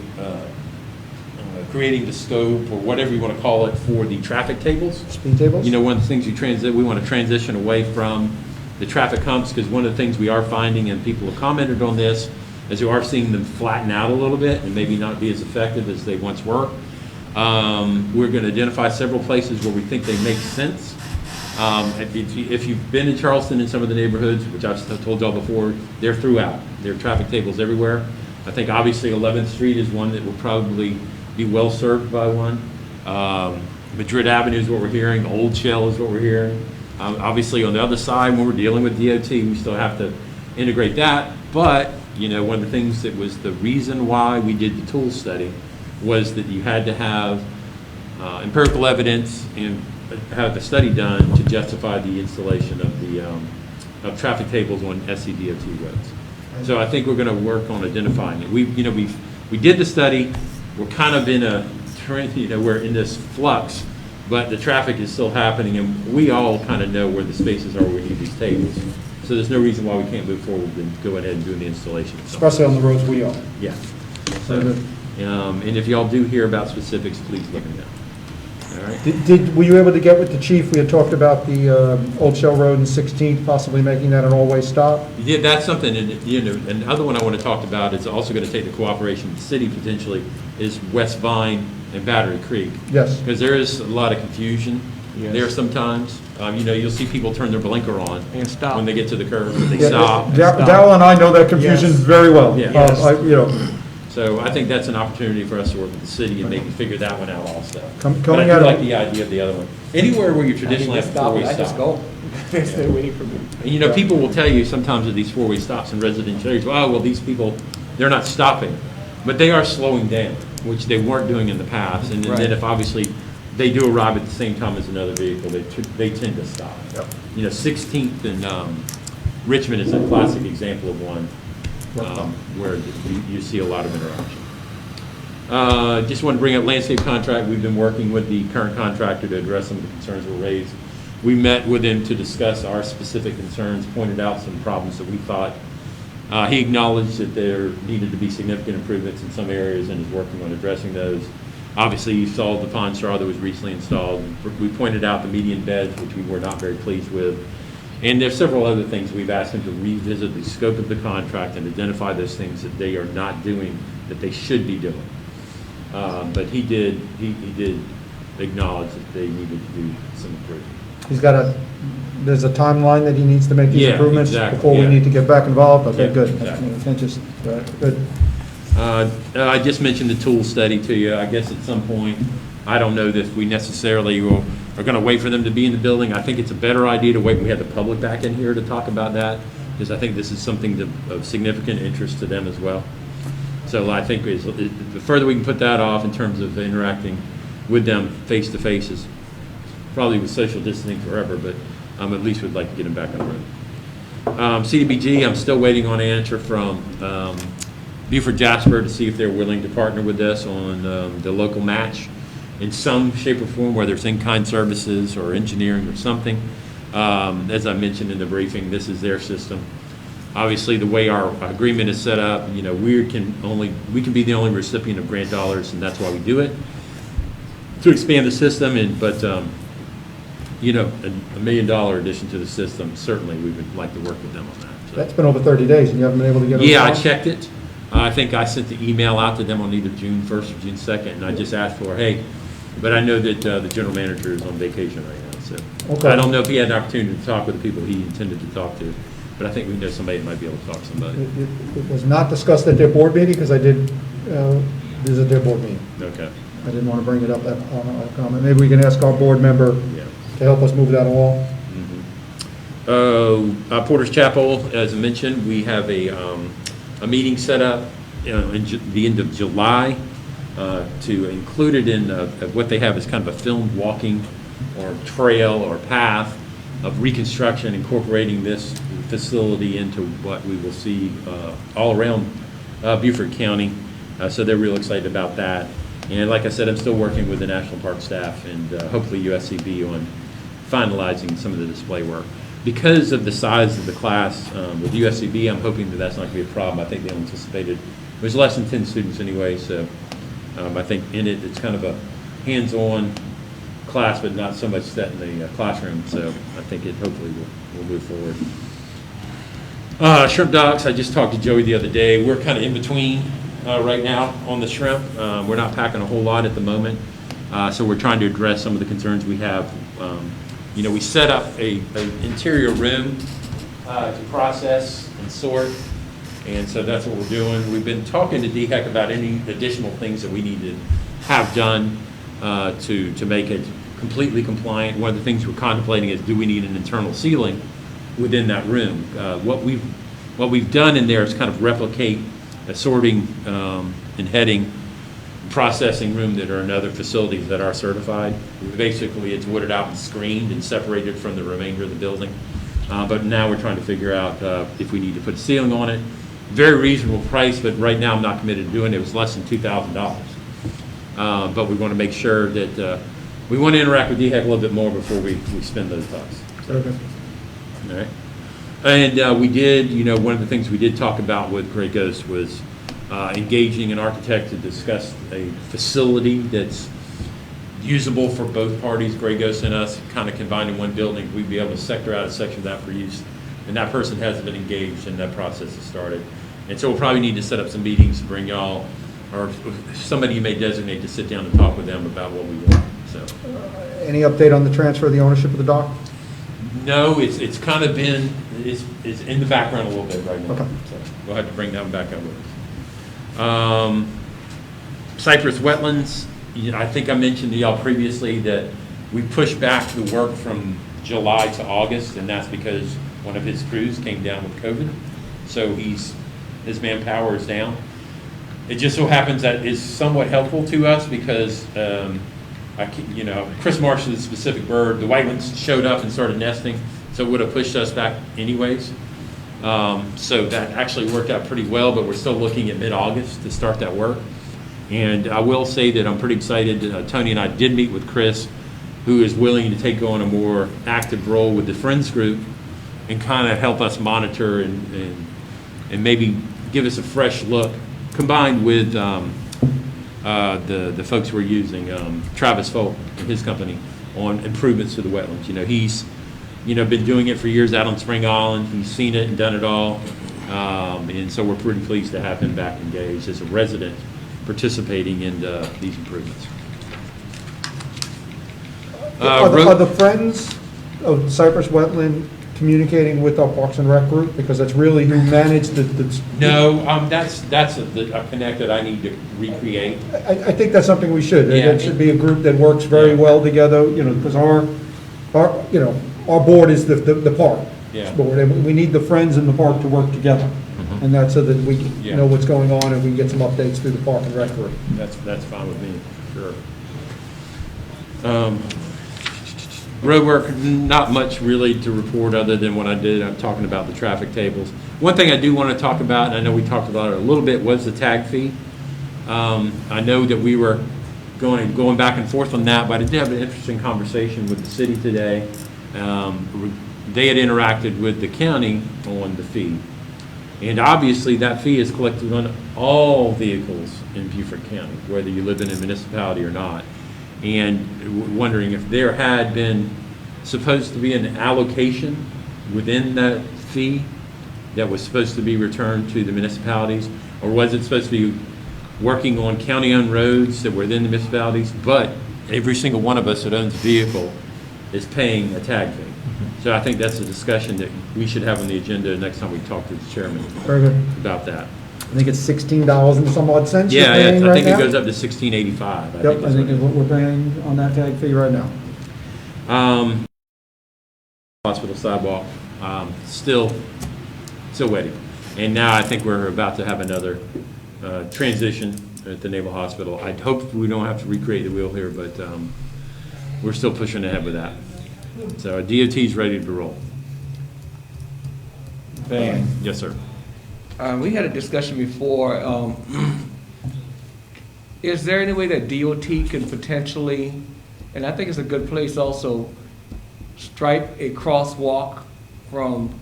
creating the scope, or whatever you want to call it, for the traffic tables. Speed tables? One of the things we want to transition away from the traffic humps, because one of the things we are finding, and people have commented on this, is we are seeing them flatten out a little bit and maybe not be as effective as they once were. We're going to identify several places where we think they make sense. If you've been in Charleston in some of the neighborhoods, which I've told y'all before, they're throughout. There are traffic tables everywhere. I think obviously 11th Street is one that will probably be well served by one. Madrid Avenue is what we're hearing. Old Shell is what we're hearing. Obviously on the other side, when we're dealing with DOT, we still have to integrate that. But, one of the things that was the reason why we did the tool study was that you had to have empirical evidence and have a study done to justify the installation of traffic tables on SCDOT roads. So I think we're going to work on identifying it. We did the study. We're kind of in a we're in this flux, but the traffic is still happening, and we all kind of know where the spaces are where we need these tables. So there's no reason why we can't move forward and go ahead and do the installation. Especially on the roads we own. Yeah. So, and if y'all do hear about specifics, please let me know. All right? Were you able to get with the chief? We had talked about the Old Shell Road and 16th, possibly making that an all-way stop. Yeah, that's something, and another one I want to talk about is also going to take the cooperation of the city potentially, is West Vine and Battery Creek. Yes. Because there is a lot of confusion Yes. there sometimes. You'll see people turn their blinker on. And stop. When they get to the curve, but they Yeah, stop. Darrell and I know that confusion Yes. very well. Yeah. Yes. So I think that's an opportunity for us to work with the city and maybe figure that one out also. But I Coming do out like of, the idea of the other one. Anywhere where you traditionally have a four-way I just stop. go. They're waiting for me. And, people will tell you sometimes at these four-way stops in residential areas, well, these people, they're not stopping. But they are slowing down, which they weren't doing in the past. And then Right. if obviously they do arrive at the same time as another vehicle, they tend to stop. 16th and Richmond is a classic example of one where you see a lot of interaction. Just want to bring up landscape contract. We've been working with the current contractor to address some of the concerns that were raised. We met with him to discuss our specific concerns, pointed out some problems that we thought. He acknowledged that there needed to be significant improvements in some areas and is working on addressing those. Obviously, you saw the pond straw that was recently installed. We pointed out the median beds, which we were not very pleased with. And there's several other things we've asked him to revisit the scope of the contract and identify those things that they are not doing that they should be doing. But he did acknowledge that they needed to do some improvement. there's a timeline that he needs to make these Yeah, improvements exactly, before we yeah. need to get back involved? Okay, Yeah, good. exactly. Good. I just mentioned the tool study to you. I guess at some point, I don't know that we necessarily are going to wait for them to be in the building. I think it's a better idea to wait when we have the public back in here to talk about that, because I think this is something of significant interest to them as well. So I think the further we can put that off in terms of interacting with them face-to-face is probably with social distancing forever, but at least we'd like to get them back on the road. CDBG, I'm still waiting on an answer from Buford Jasper to see if they're willing to partner with us on the local match in some shape or form, whether it's in-kind services or engineering or something. As I mentioned in the briefing, this is their system. Obviously, the way our agreement is set up, we can be the only recipient of grant dollars, and that's why we do it, to expand the system. But a $1 million addition to the system, certainly we would like to work with them on that. So. That's been over 30 days, and you haven't been able to get it? Yeah, I checked it. I think I sent the email out to them on either June 1st or June 2nd, and I just asked for, hey, but I know that the general manager is on vacation right now, so. Okay. I don't know if he had an opportunity to talk with the people he intended to talk to, but I think we know somebody that might be able to talk to somebody. It was not discussed at their board meeting, because I did visit their board meeting. Okay, I didn't want to bring it up on our comment. Maybe we can ask our board member yeah. to help us move that along. Porter's Chapel, as I mentioned, we have a meeting set up in the end of July to include it in what they have is kind of a filmed walking or trail or path of reconstruction, incorporating this facility into what we will see all around Beaufort County. So they're real excited about that. And like I said, I'm still working with the National Park staff and hopefully USCB on finalizing some of the display work. Because of the size of the class with USCB, I'm hoping that that's not going to be a problem. I think they anticipated it was less than 10 students anyway, so I think in it's kind of a hands-on class, but not so much set in the classroom. So I think it hopefully will move forward. Shrimp docks, I just talked to Joey the other day. We're kind of in between right now on the shrimp. We're not packing a whole lot at the moment, so we're trying to address some of the concerns we have. We set up an interior room to process and sort, and so that's what we're doing. We've been talking to DHEC about any additional things that we need to have done to make it completely compliant. One of the things we're contemplating is, do we need an internal ceiling within that room? What we've done in there is kind of replicate a sorting and heading processing room that are in other facilities that are certified. Basically, it's wooded out and screened and separated from the remainder of the building. But now we're trying to figure out if we need to put a ceiling on it. Very reasonable price, but right now I'm not committed to doing it. It was less than $2,000. but we want to make sure that, we want to interact with DHEC a little bit more before we spend those bucks. Okay. All right. And we did, one of the things we did talk about with Gray Ghost was engaging an architect to discuss a facility that's usable for both parties, Gray Ghost and us, kind of combined in one building. We'd be able to sector out a section of that for use. And that person hasn't been engaged, and that process has started. And so we'll probably need to set up some meetings to bring y'all, or somebody you may designate to sit down and talk with them about what we want, so. Any update on the transfer of the ownership of the dock? No, it's kind of been, it's in the background a little bit right now. Okay. So we'll have to bring that one back up with us. Cypress Wetlands, I think I mentioned to y'all previously that we pushed back the work from July to August, and that's because one of his crews came down with COVID. So his manpower is down. It just so happens that is somewhat helpful to us because, Chris Marsh is a specific bird. The whitelings showed up and started nesting, so it would have pushed us back anyways. So that actually worked out pretty well, but we're still looking at mid-August to start that work. And I will say that I'm pretty excited. Tony and I did meet with Chris, who is willing to take on a more active role with the Friends Group and kind of help us monitor and maybe give us a fresh look, combined with the folks we're using, Travis Folk and his company, on improvements to the wetlands. He's been doing it for years out on Spring Island. He's seen it and done it all. And so we're pretty pleased to have him back engaged as a resident participating in these improvements. Are the Friends of Cypress Wetland communicating with our Parks and Rec group? Because that's really who managed the. No, that's a connect that I need to recreate. I think that's something we should. Yeah. It should be a group that works very well together, because our board is the park Yeah. board, and we need the Friends in the park to work together. Mhm. And that's so that we Yeah. know what's going on and we can get some updates through the Park and Rec group. That's fine with me, sure. Road work, not much really to report other than what I did. I'm talking about the traffic tables. One thing I do want to talk about, and I know we talked about it a little bit, was the tag fee. I know that we were going back and forth on that, but I did have an interesting conversation with the city today. They had interacted with the county on the fee. And obviously, that fee is collected on all vehicles in Beaufort County, whether you live in a municipality or not. And wondering if there had been supposed to be an allocation within that fee that was supposed to be returned to the municipalities, or was it supposed to be working on county-owned roads that were within the municipalities, but every single one of us that owns a vehicle is paying a tag fee? So I think that's a discussion that we should have on the agenda next time we talk to the chairman Very good. about that. I think it's $16 and some odd cents you're Yeah, paying I right think it now? goes up to $16.85. Yep, I think is what we're paying on that tag fee right now. Hospital sidewalk, still waiting. And now I think we're about to have another transition at the Naval Hospital. I hope we don't have to recreate the wheel here, but we're still pushing ahead with that. So our DOT's ready to roll. Van. Yes, sir. We had a discussion before, is there any way that DOT can potentially, and I think it's a good place also, stripe a crosswalk from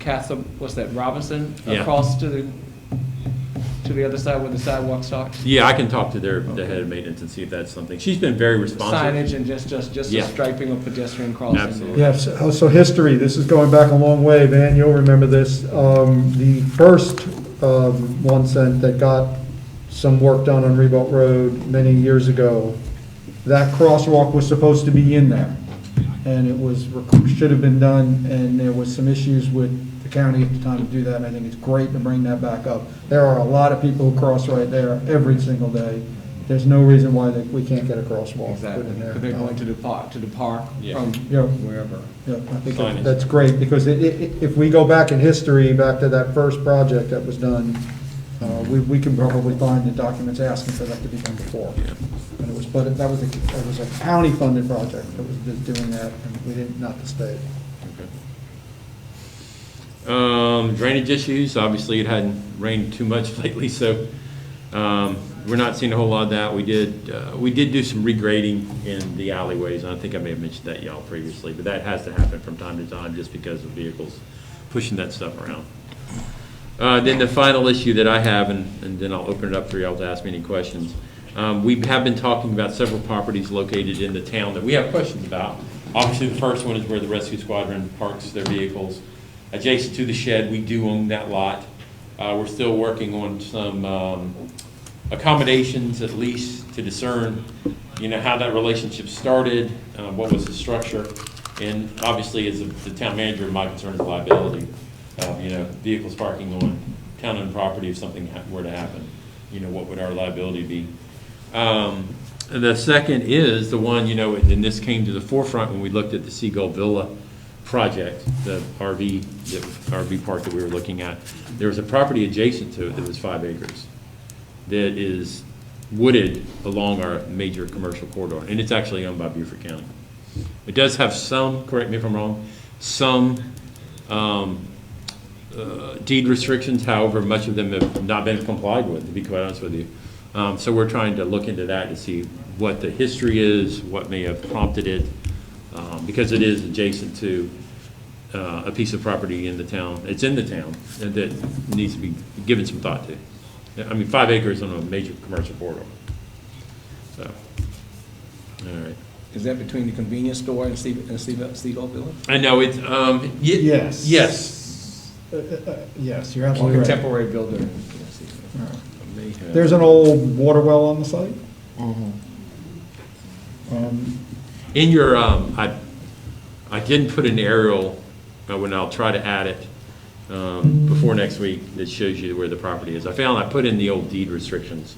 Robinson, Yeah. across to the other side where the sidewalk starts? Yeah, I can talk to the head of maintenance and see if that's something. She's been very responsive. Signage and just Yeah. a striping of pedestrian crossing. Absolutely. Yes, so history, this is going back a long way, Van, you'll remember this. The first 1 cent that got some work done on Rebuilt Road many years ago, that crosswalk was supposed to be in there. And it should have been done, and there was some issues with the county at the time to do that, and I think it's great to bring that back up. There are a lot of people who cross right there every single day. There's no reason why we can't get a crosswalk put Exactly, in there. because they're going to the park Yeah. from Yeah. wherever. Yeah, I think Signage. that's great, because if we go back in history, back to that first project that was done, we can probably find the documents asking for that to be done before. And it was, but that was a county-funded project that was doing that, and we didn't, not the state. Drainage issues, obviously it hadn't rained too much lately, so We're not seeing a whole lot of that. We did do some regrading in the alleyways, and I think I may have mentioned that y'all previously, but that has to happen from time to time just because of vehicles pushing that stuff around. Then the final issue that I have, and then I'll open it up for y'all to ask me any questions. We have been talking about several properties located in the town that we have questions about. Obviously, the first one is where the rescue squadron parks their vehicles. Adjacent to the shed, we do own that lot. We're still working on some accommodations, at least, to discern, how that relationship started, what was the structure. And obviously, as the town manager, my concern is liability. Vehicles parking on town-owned property if something were to happen. What would our liability be? The second is the one, and this came to the forefront when we looked at the Seagull Villa project, the RV park that we were looking at. There was a property adjacent to it that was 5 acres that is wooded along our major commercial corridor, and it's actually owned by Beaufort County. It does have some, correct me if I'm wrong, some deed restrictions, however, much of them have not been complied with, to be quite honest with you. So we're trying to look into that to see what the history is, what may have prompted it, because it is adjacent to a piece of property in the town. It's in the town and that needs to be given some thought to. 5 acres on a major commercial corridor. So, all right. Is that between the convenience store and Seagull Village? I know it's, Yes. yes. Yes, you're Or absolutely right. contemporary builder? There's an old water well on the site. In your, I didn't put an aerial, when I'll try to add it before next week, that shows you where the property is. I put in the old deed restrictions,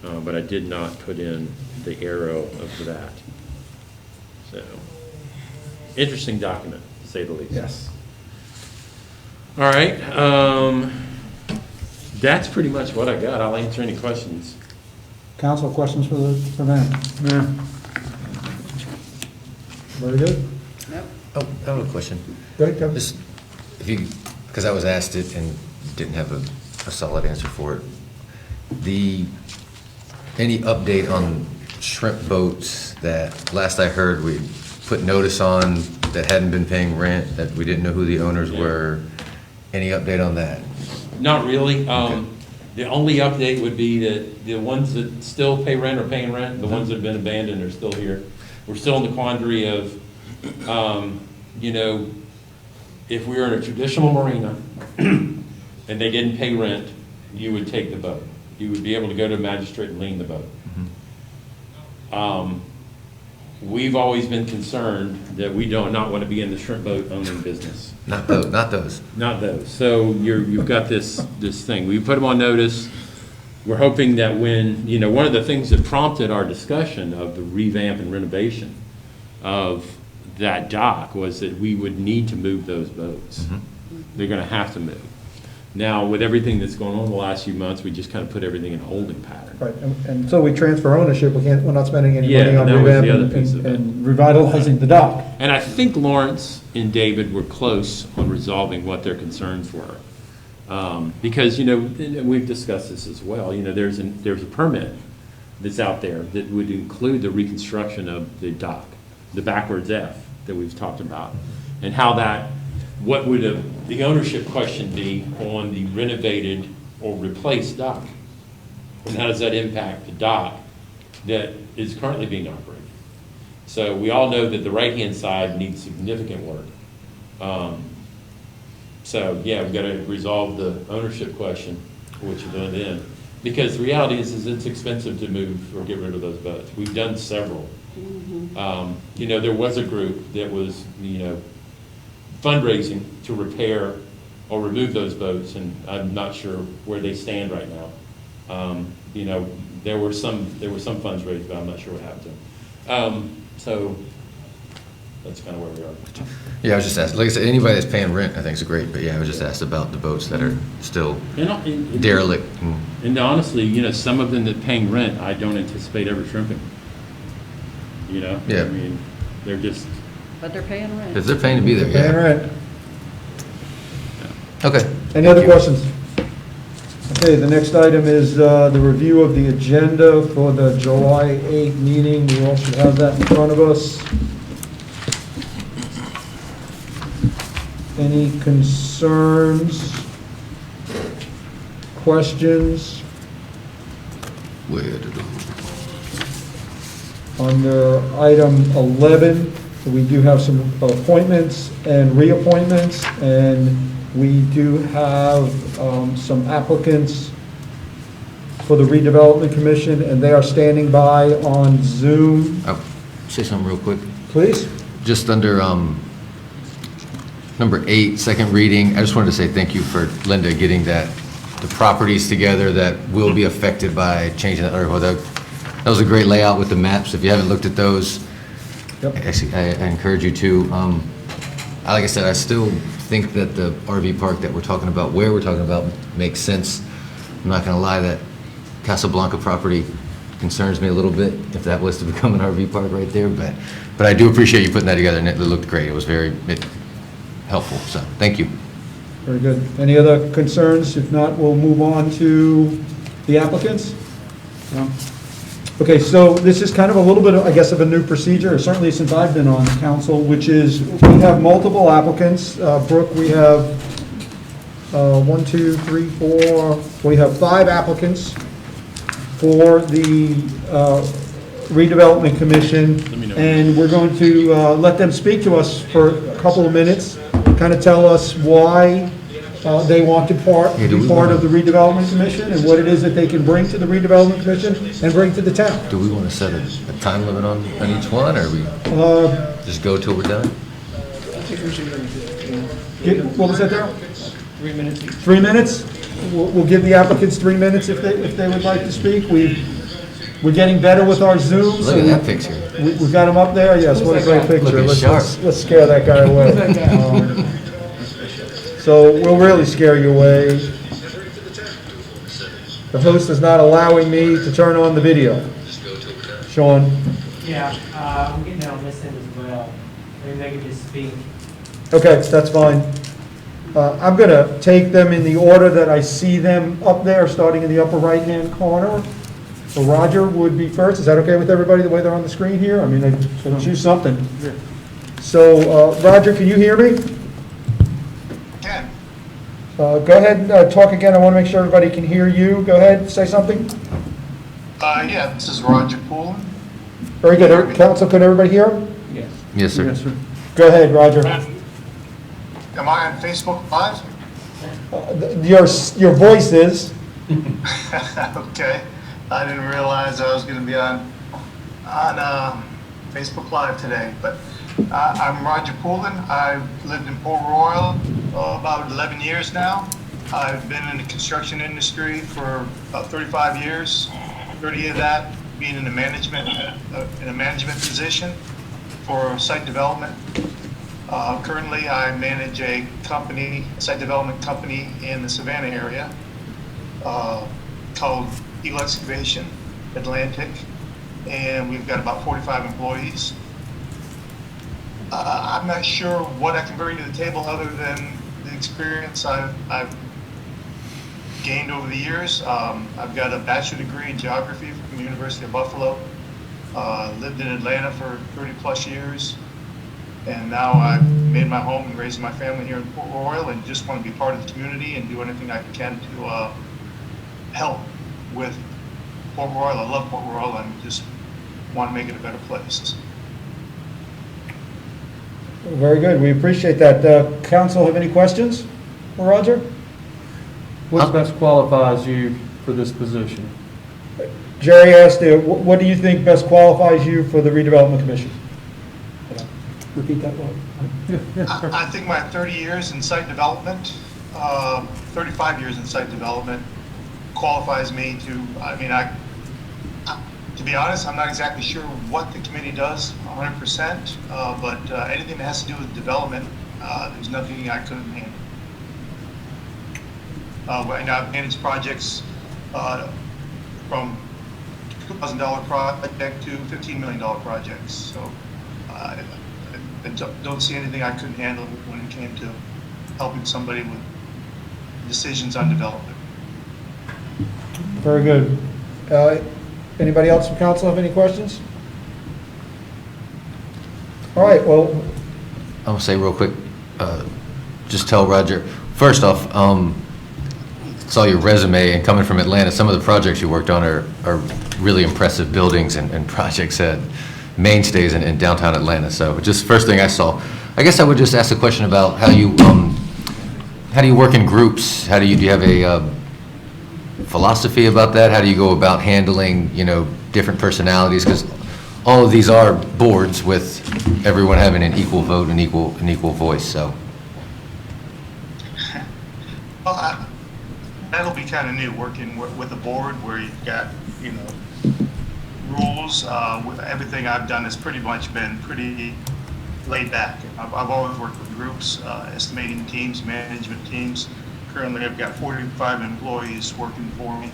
but I did not put in the arrow of that. So, interesting document, to say the least. Yes. All right, that's pretty much what I got. I'll answer any questions. Council, questions for them? Yeah. Very good. Nope. Oh, I have a question. Go ahead, Kevin. Just, because I was asked it and didn't have a solid answer for it. Any update on shrimp boats that, last I heard, we put notice on that hadn't been paying rent, that we didn't know who the owners were? Any update on that? Not really. The only update would be that the ones that still pay rent are paying rent. The ones that have been abandoned are still here. We're still in the quandary of, if we were in a traditional marina and they didn't pay rent, you would take the boat. You would be able to go to a magistrate and lien the boat. We've always been concerned that we don't not want to be in the shrimp boat owning business. Not those, not those. Not those. So you've got this thing. We put them on notice. We're hoping that when, one of the things that prompted our discussion of the revamp and renovation of that dock was that we would need to move those boats. They're going to have to move. Now, with everything that's going on the last few months, we just kind of put everything in a holding pattern. Right, and so we transfer ownership, we're not spending any money Yeah, on that was the other revamp piece of it. and revitalizing the dock. And I think Lawrence and David were close on resolving what their concerns were. Because, and we've discussed this as well, there's a permit that's out there that would include the reconstruction of the dock, the backwards F that we've talked about, and how what would the ownership question be on the renovated or replaced dock? And how does that impact the dock that is currently being operated? So we all know that the right-hand side needs significant work. So, yeah, we've got to resolve the ownership question, which we're doing then. Because the reality is it's expensive to move or get rid of those boats. We've done several. There was a group that was, fundraising to repair or remove those boats, and I'm not sure where they stand right now. There were some funds raised, but I'm not sure what happened to them. So that's kind of where we are. Yeah, I was just asking, like I said, anybody that's paying rent, I think is great, but yeah, I was just asked about the boats that are still derelict. And honestly, some of them that paying rent, I don't anticipate ever shrimping. Yeah. I mean, they're just. But they're paying rent. If they're paying to be there, Paying yeah. rent. Okay. Any other questions? Okay, the next item is the review of the agenda for the July 8th meeting. We all should have that in front of us. Any concerns, questions? Where did it? Under item 11, we do have some appointments and reappointments, and we do have some applicants for the redevelopment commission, and they are standing by on Zoom. Oh, say something real quick. Please? Just under number 8, second reading, I just wanted to say thank you for Linda getting the properties together that will be affected by changing that article. That was a great layout with the maps. If you haven't looked at those, Yep. actually, I encourage you to. Like I said, I still think that the RV park that we're talking about, where we're talking about, makes sense. I'm not gonna lie, that Casablanca property concerns me a little bit, if that was to become an RV park right there, but I do appreciate you putting that together, and it looked great. It was very helpful, so, thank you. Very good. Any other concerns? If not, we'll move on to the applicants. No? Okay, so this is kind of a little bit, I guess, of a new procedure, certainly since I've been on council, which is we have multiple applicants. Brooke, we have 1, 2, 3, 4, we have 5 applicants for the redevelopment commission, and we're going to let them speak to us for a couple of minutes, kind of tell us why they want to be part of the redevelopment commission and what it is that they can bring to the redevelopment commission and bring to the town. Do we want to set a time limit on each one, or we just go till we're done? What was that there? 3 minutes each. 3 minutes? We'll give the applicants 3 minutes if they would like to speak. We're getting better with our Zooms. Look at that picture. We've got him up there, yes, what a great picture. Looking sharp. Let's scare that guy away. So we'll really scare you away. The host is not allowing me to turn on the video. Sean? Yeah, I'm getting on this end as well. Maybe they could just speak. Okay, that's fine. I'm going to take them in the order that I see them up there, starting in the upper right-hand corner. So Roger would be first. Is that okay with everybody, the way they're on the screen here? I mean, they choose something. So, Roger, can you hear me? Can. Go ahead and talk again. I want to make sure everybody can hear you. Go ahead, say something. Yeah, this is Roger Poole. Very good. Council, can everybody hear him? Yes. Yes, sir. Yes, sir. Go ahead, Roger. Am I on Facebook Live? Your voice is. Okay. I didn't realize I was going to be on Facebook Live today, but I'm Roger Poulin. I've lived in Port Royal about 11 years now. I've been in the construction industry for about 35 years. 30 of that being in a management position for site development. Currently, I manage a site development company in the Savannah area called Eagle Excavation Atlantic, and we've got about 45 employees. I'm not sure what I can bring to the table other than the experience I've gained over the years. I've got a bachelor degree in geography from the University of Buffalo. Lived in Atlanta for 30 plus years, and now I've made my home and raised my family here in Port Royal, and just want to be part of the community and do anything I can to help with Port Royal. I love Port Royal and just want to make it a better place. Very good. We appreciate that. Council, have any questions for Roger? What best qualifies you for this position? Jerry asked, what do you think best qualifies you for the redevelopment commission? Repeat that one. I think my 30 years in site development, 35 years in site development qualifies me to, to be honest, I'm not exactly sure what the committee does 100%, but anything that has to do with development, there's nothing I couldn't handle. Right now I've managed projects from $2,000 project to $15 million projects. So I don't see anything I couldn't handle when it came to helping somebody with decisions on development. Very good. Anybody else from council have any questions? All right, well, I'm gonna say real quick, just tell Roger, first off, saw your resume, and coming from Atlanta, some of the projects you worked on are really impressive buildings and projects at mainstays in downtown Atlanta. So just first thing I saw, I guess I would just ask a question about how do you work in groups? Do you have a philosophy about that? How do you go about handling, different personalities? Because all of these are boards with everyone having an equal vote and equal voice, so. Well, that'll be kind of new, working with a board where you've got, rules. Everything I've done has pretty much been pretty laid back. I've always worked with groups, estimating teams, management teams. Currently, I've got 45 employees working for me.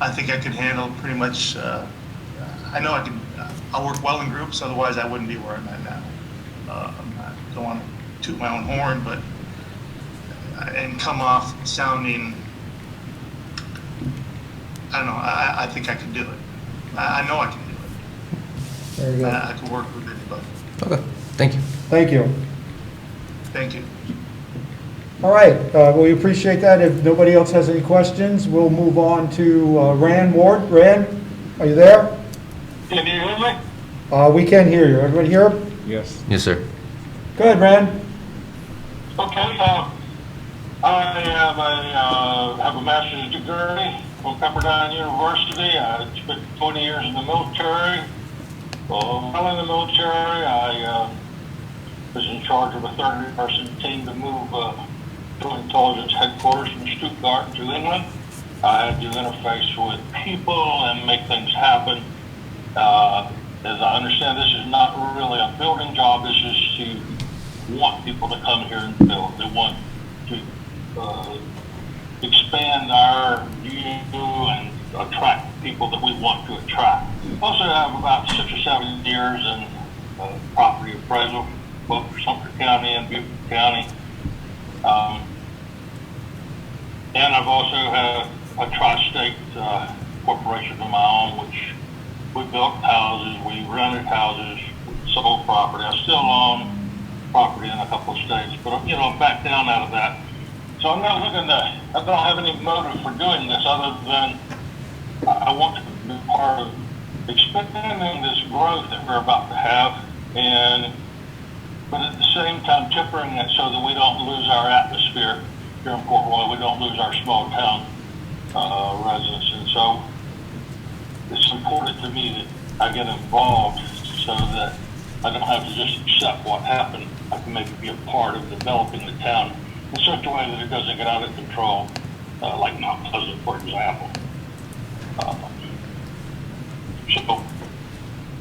I think I could handle pretty much, I know I'll work well in groups, otherwise I wouldn't be where I'm at now. I don't want to toot my own horn, but, and come off sounding, I don't know, I think I can do it. I know I can do it. very good. I can work with anybody. Okay, thank you. Thank you. Thank you. All right, well, we appreciate that. If nobody else has any questions, we'll move on to Rand Ward. Rand, are you there? Can you hear me? We can hear you. Everybody hear? Yes. Yes, sir. Go ahead, Rand. Okay, I have a master's degree from Pepperdine University. I spent 20 years in the military. While in the military, I was in charge of a 30-person team to move to intelligence headquarters from Stuttgart to England. I had to interface with people and make things happen. As I understand, this is not really a building job. This is to want people to come here and build. They want to expand our view and attract people that we want to attract. Also have about 6 or 7 years in property appraisal, both for Sumter County and Beaufort County. And I've also had a tri-state corporation of my own, which we built houses, we rented houses, we sold property. I still own property in a couple of states, but I'm back down out of that. So I'm not looking to, I don't have any motive for doing this other than I want to be part of expanding this growth that we're about to have, but at the same time tempering it so that we don't lose our atmosphere here in Port Royal, we don't lose our small town residents. And so it's important to me that I get involved so that I don't have to just accept what happened. I can maybe be a part of developing the town in such a way that it doesn't get out of control, like Mount Pleasant, for example. So,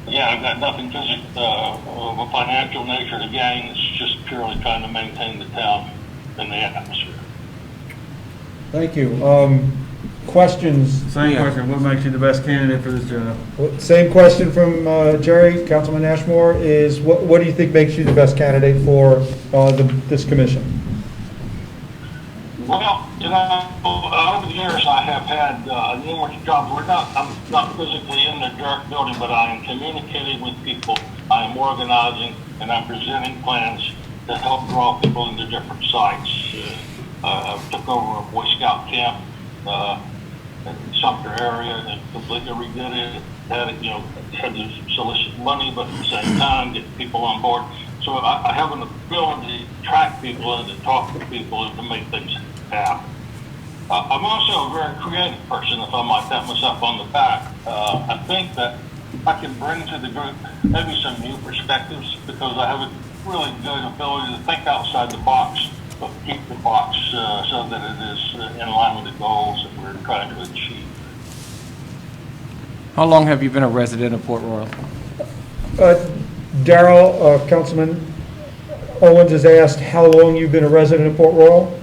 yeah, I've got nothing of a financial nature to gain. It's just purely trying to maintain the town and the atmosphere. Thank you. Questions? Same question, what makes you the best candidate for this job? Same question from Jerry, Councilman Ashmore, is what do you think makes you the best candidate for this commission? Well, over the years I have had numerous jobs. I'm not physically in the direct building, but I am communicating with people. I am organizing and I'm presenting plans to help draw people into different sites. I took over a Boy Scout camp in the Sumter area and completely redid it. Had to solicit money, but at the same time get people on board. So I have an ability to track people and to talk to people and to make things happen. I'm also a very creative person, if I might pat myself on the back. I think that I can bring to the group maybe some new perspectives because I have a really good ability to think outside the box, but keep the box so that it is in line with the goals that we're trying to achieve. How long have you been a resident of Port Royal? Darrell, Councilman Owens has asked how long you've been a resident of Port Royal?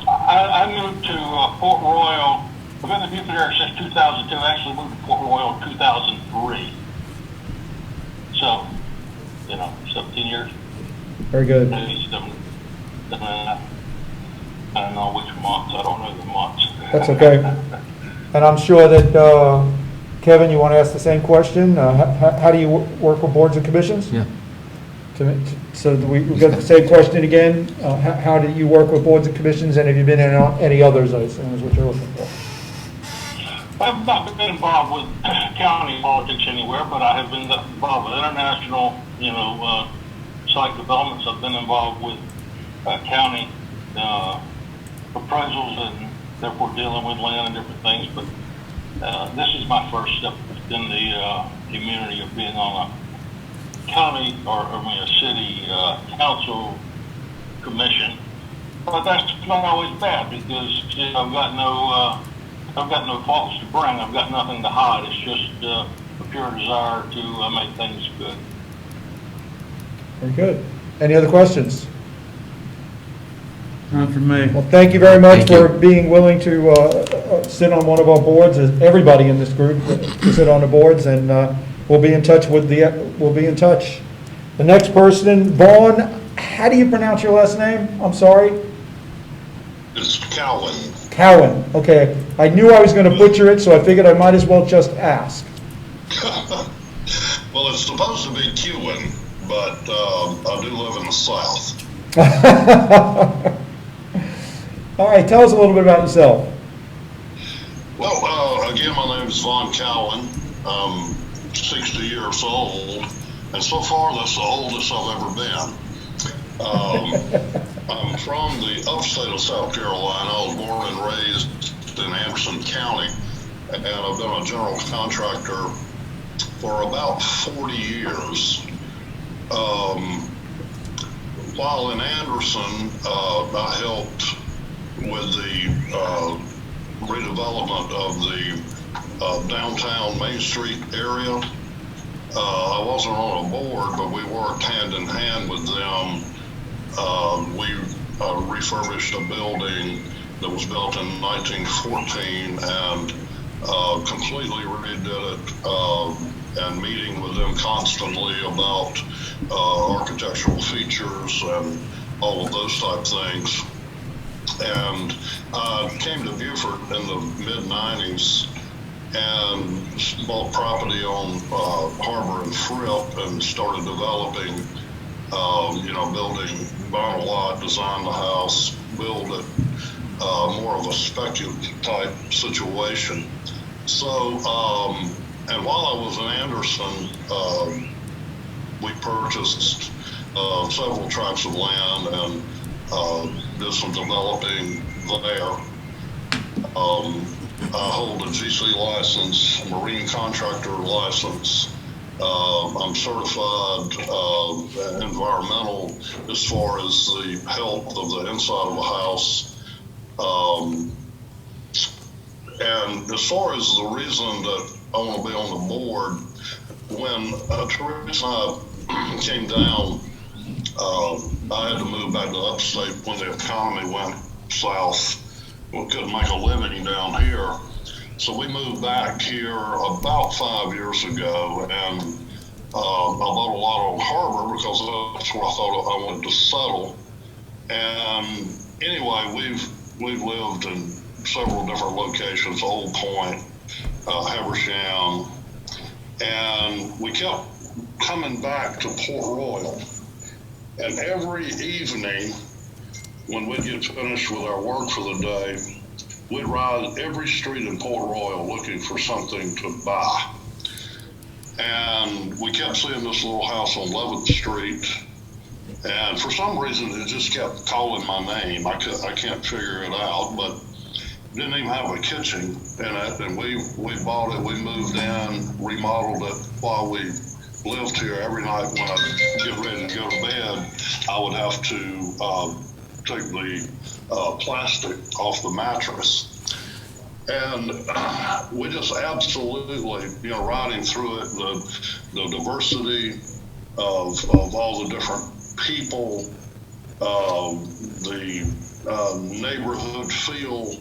I moved to Port Royal. I've been in the Beaufort area since 2002. I actually moved to Port Royal in 2003. So, 17 years. Very good. I don't know which months, I don't know the months. That's okay. And I'm sure that, Kevin, you want to ask the same question? How do you work with boards and commissions? Yeah. So we've got the same question again. How do you work with boards and commissions, and have you been in any others, I assume is what you're looking for? I've not been involved with county politics anywhere, but I have been involved with international, site developments. I've been involved with county appraisals and therefore dealing with land and different things. But this is my first step in the community of being on a county a city council commission. But that's not always bad because I've got no faults to bring. I've got nothing to hide. It's just a pure desire to make things good. Very good. Any other questions? Not for me. Well, thank you very much Thank you. for being willing to sit on one of our boards, as everybody in this group to sit on the boards, and we'll be in touch we'll be in touch. The next person, Vaughn, how do you pronounce your last name? I'm sorry. It's Cowan. Cowan. Okay. I knew I was going to butcher it, so I figured I might as well just ask. Well, it's supposed to be Kewen, but I do live in the South. All right. Tell us a little bit about yourself. Well, again, my name is Vaughn Cowan. I'm 60 years old, and so far that's the oldest I've ever been. I'm from the upstate of South Carolina. I was born and raised in Anderson County, and I've been a general contractor for about 40 years. While in Anderson, I helped with the redevelopment of the downtown Main Street area. I wasn't on a board, but we worked hand in hand with them. We refurbished a building that was built in 1914 and completely redid it, and meeting with them constantly about architectural features and all of those type things. And I came to Beaufort in the mid-90s and bought property on Harbor and Fripp and started developing, building vinyl lot, design the house, build it, more of a speculative type situation. So, and while I was in Anderson, we purchased several tracts of land and did some developing there. I hold a GC license, a marine contractor license. I'm certified environmental as far as the health of the inside of the house. And as far as the reason that I want to be on the board, when Teresa came down, I had to move back to upstate when the economy went south. We couldn't make a living down here. So we moved back here about 5 years ago, and I bought a lot on Harbor because that's where I thought I wanted to settle. And anyway, we've lived in several different locations, Old Point, Habersham, and we kept coming back to Port Royal. And every evening, when we'd get finished with our work for the day, we'd ride every street in Port Royal looking for something to buy. And we kept seeing this little house on 11th Street, and for some reason it just kept calling my name. I can't figure it out, but didn't even have a kitchen in it, and we bought it, we moved in, remodeled it while we lived here. Every night when I get ready to go to bed, I would have to take the plastic off the mattress. And we just absolutely, riding through it, the diversity of all the different people, the neighborhood feel,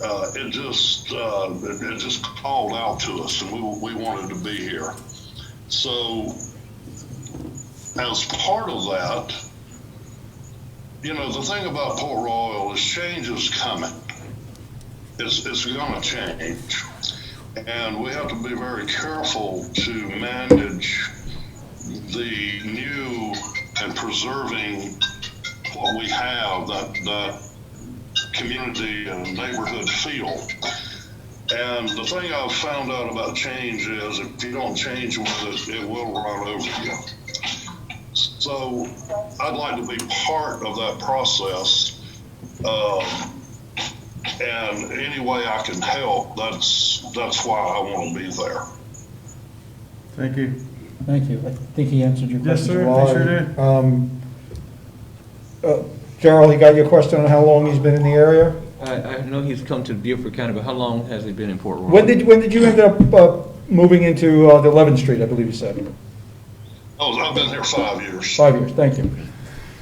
it just called out to us, and we wanted to be here. So as part of that, you know, the thing about Port Royal is change is coming. It's going to change. And we have to be very careful to manage the new and preserving what we have, that community and neighborhood feel. And the thing I've found out about change is if you don't change with it, it will run over you. So I'd like to be part of that process. And any way I can help, that's why I want to be there. Thank you. Thank you. I think he answered your Yes, question. sir. Well, He sure did. Gerald, you got your question on how long he's been in the area? I know he's come to Beaufort County, but how long has he been in Port Royal? When did you end up moving into the 11th Street, I believe you said? Oh, I've been here 5 years. 5 years, thank you.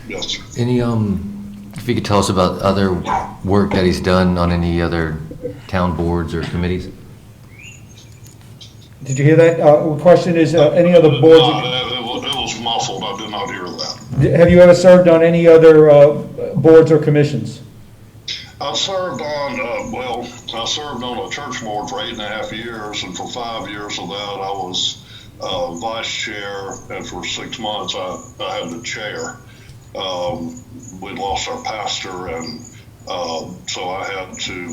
Yes. Any, if you could tell us about other work that he's done on any other town boards or committees? Did you hear that? The question is, any other No, boards? it was muffled. I did not hear that. Have you ever served on any other boards or commissions? I've served on, I served on a church board for 8.5 years, and for 5 years of that, I was vice chair, and for 6 months, I had the chair. We lost our pastor, and so I had to,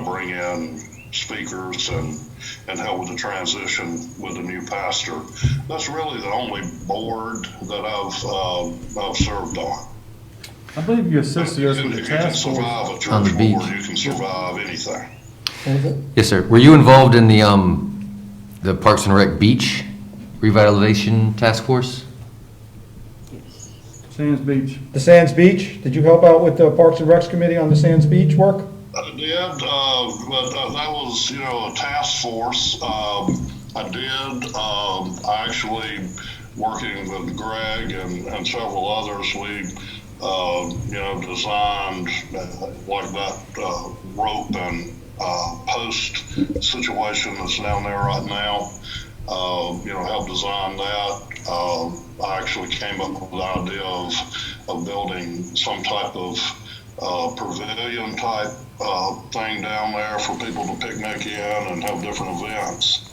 bring in speakers and help with the transition with the new pastor. That's really the only board that I've served on. I believe you assisted us with the If you can task force. survive a On church the beach. board, you can survive anything. Yes, sir. Were you involved in the Parks and Rec Beach Revitalization Task Force? Sands Beach. The Sands Beach, did you help out with the Parks and Recs Committee on the Sands Beach work? I did, but that was, a task force. I did. I actually, working with Greg and several others, we, designed like that rope and post situation that's down there right now. Helped design that. I actually came up with the idea of building some type of pavilion type thing down there for people to picnic in and have different events.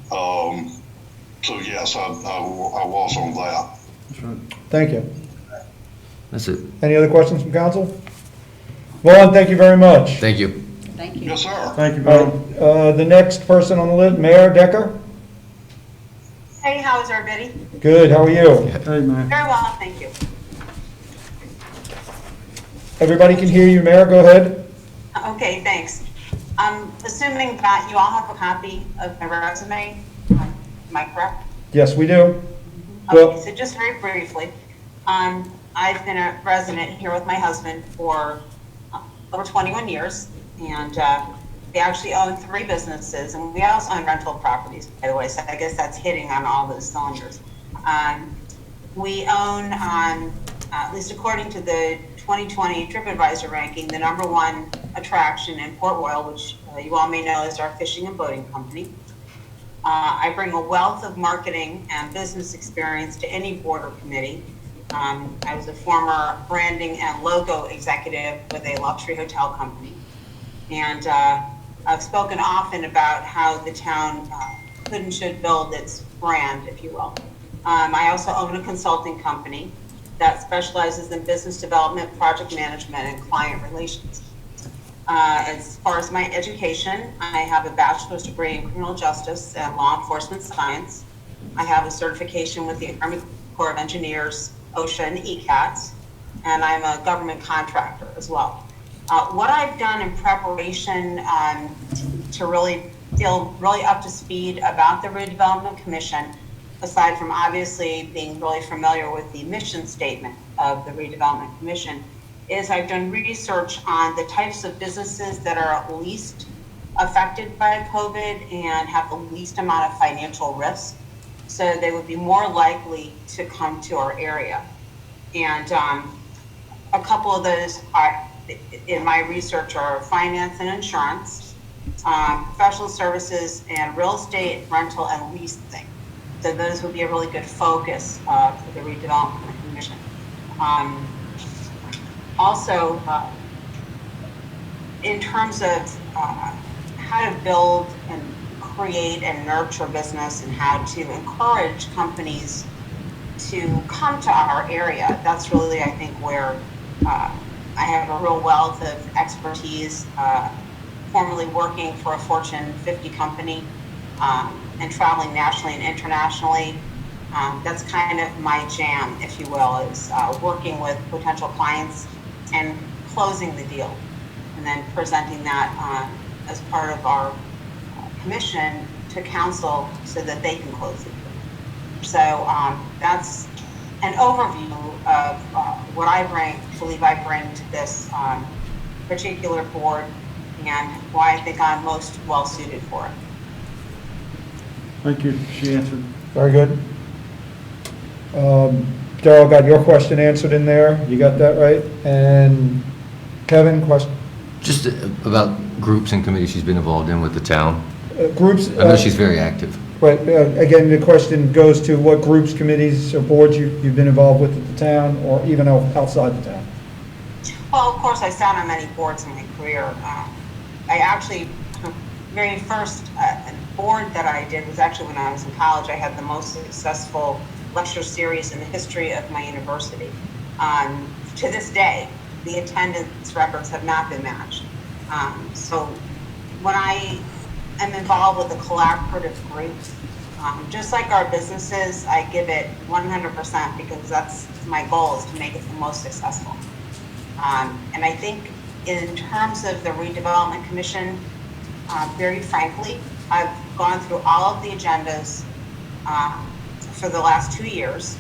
So yes, I was on that. That's right. Thank you. That's it. Any other questions from council? Vaughn, thank you very much. Thank you. Thank you. Yes, sir. Thank you, All Bill. right, the next person on the list, Mayor Decker. Hey, how is everybody? Good, how are you? Hey, man. Very well, thank you. Everybody can hear you, Mayor, go ahead. Okay, thanks. I'm assuming that you all have a copy of my resume. Am I correct? Yes, we do. Okay, Well, so just very briefly, I've been a resident here with my husband for over 21 years, and we actually own 3 businesses, and we also own rental properties, by the way, so I guess that's hitting on all those cylinders. We own, at least according to the 2020 TripAdvisor ranking, the #1 attraction in Port Royal, which you all may know is our fishing and boating company. I bring a wealth of marketing and business experience to any board or committee. I was a former branding and logo executive with a luxury hotel company. And I've spoken often about how the town could and should build its brand, if you will. I also own a consulting company that specializes in business development, project management, and client relations. As far as my education, I have a bachelor's degree in criminal justice and law enforcement science. I have a certification with the Army Corps of Engineers, OSHA, and ECATS, and I'm a government contractor as well. What I've done in preparation to really feel really up to speed about the Redevelopment Commission, aside from obviously being really familiar with the mission statement of the Redevelopment Commission, is I've done research on the types of businesses that are least affected by COVID and have the least amount of financial risk, so they would be more likely to come to our area. And a couple of those are, in my research, are finance and insurance, professional services, and real estate, rental, and leasing. So those would be a really good focus for the Redevelopment Commission. also, in terms of how to build and create and nurture business and how to encourage companies to come to our area. That's really, I think, where I have a real wealth of expertise, formerly working for a Fortune 50 company and traveling nationally and internationally. That's kind of my jam, if you will, is working with potential clients and closing the deal, and then presenting that as part of our commission to council so that they can close the deal. So that's an overview of what I believe I bring to this particular board and why I think I'm most well suited for it. Thank you. She answered. Very good. Darrell got your question answered in there. You got that right? And Kevin, question? Just about groups and committees she's been involved in with the town. Groups? I know she's very active. Right, again, the question goes to what groups, committees, or boards you've been involved with at the town, or even outside the town? Well, of course, I sat on many boards in my career. I actually, very first board that I did was actually when I was in college. I had the most successful lecture series in the history of my university. To this day, the attendance records have not been matched. So when I am involved with a collaborative group, just like our businesses, I give it 100% because that's my goal, is to make it the most successful. And I think in terms of the redevelopment commission, very frankly, I've gone through all of the agendas for the last 2 years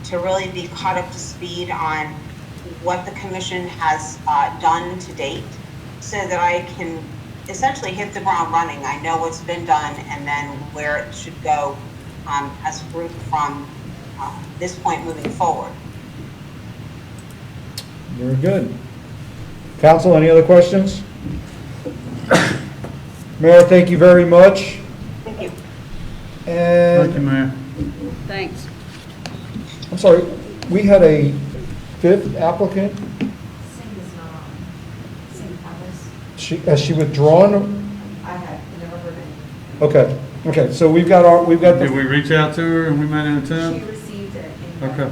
to really be caught up to speed on what the commission has done to date, so that I can essentially hit the ground running. I know what's been done and then where it should go as a group from this point moving forward. Very good. Council, any other questions? Mayor, thank you very much. Thank you. Thank you, And, Mayor. Thanks. I'm sorry, we had a fifth applicant. Cindy's not on. Cindy Thomas. Has she withdrawn? I have never heard anything. Okay, so we've got Did we reach out to her and we made an She attempt? received it. Okay.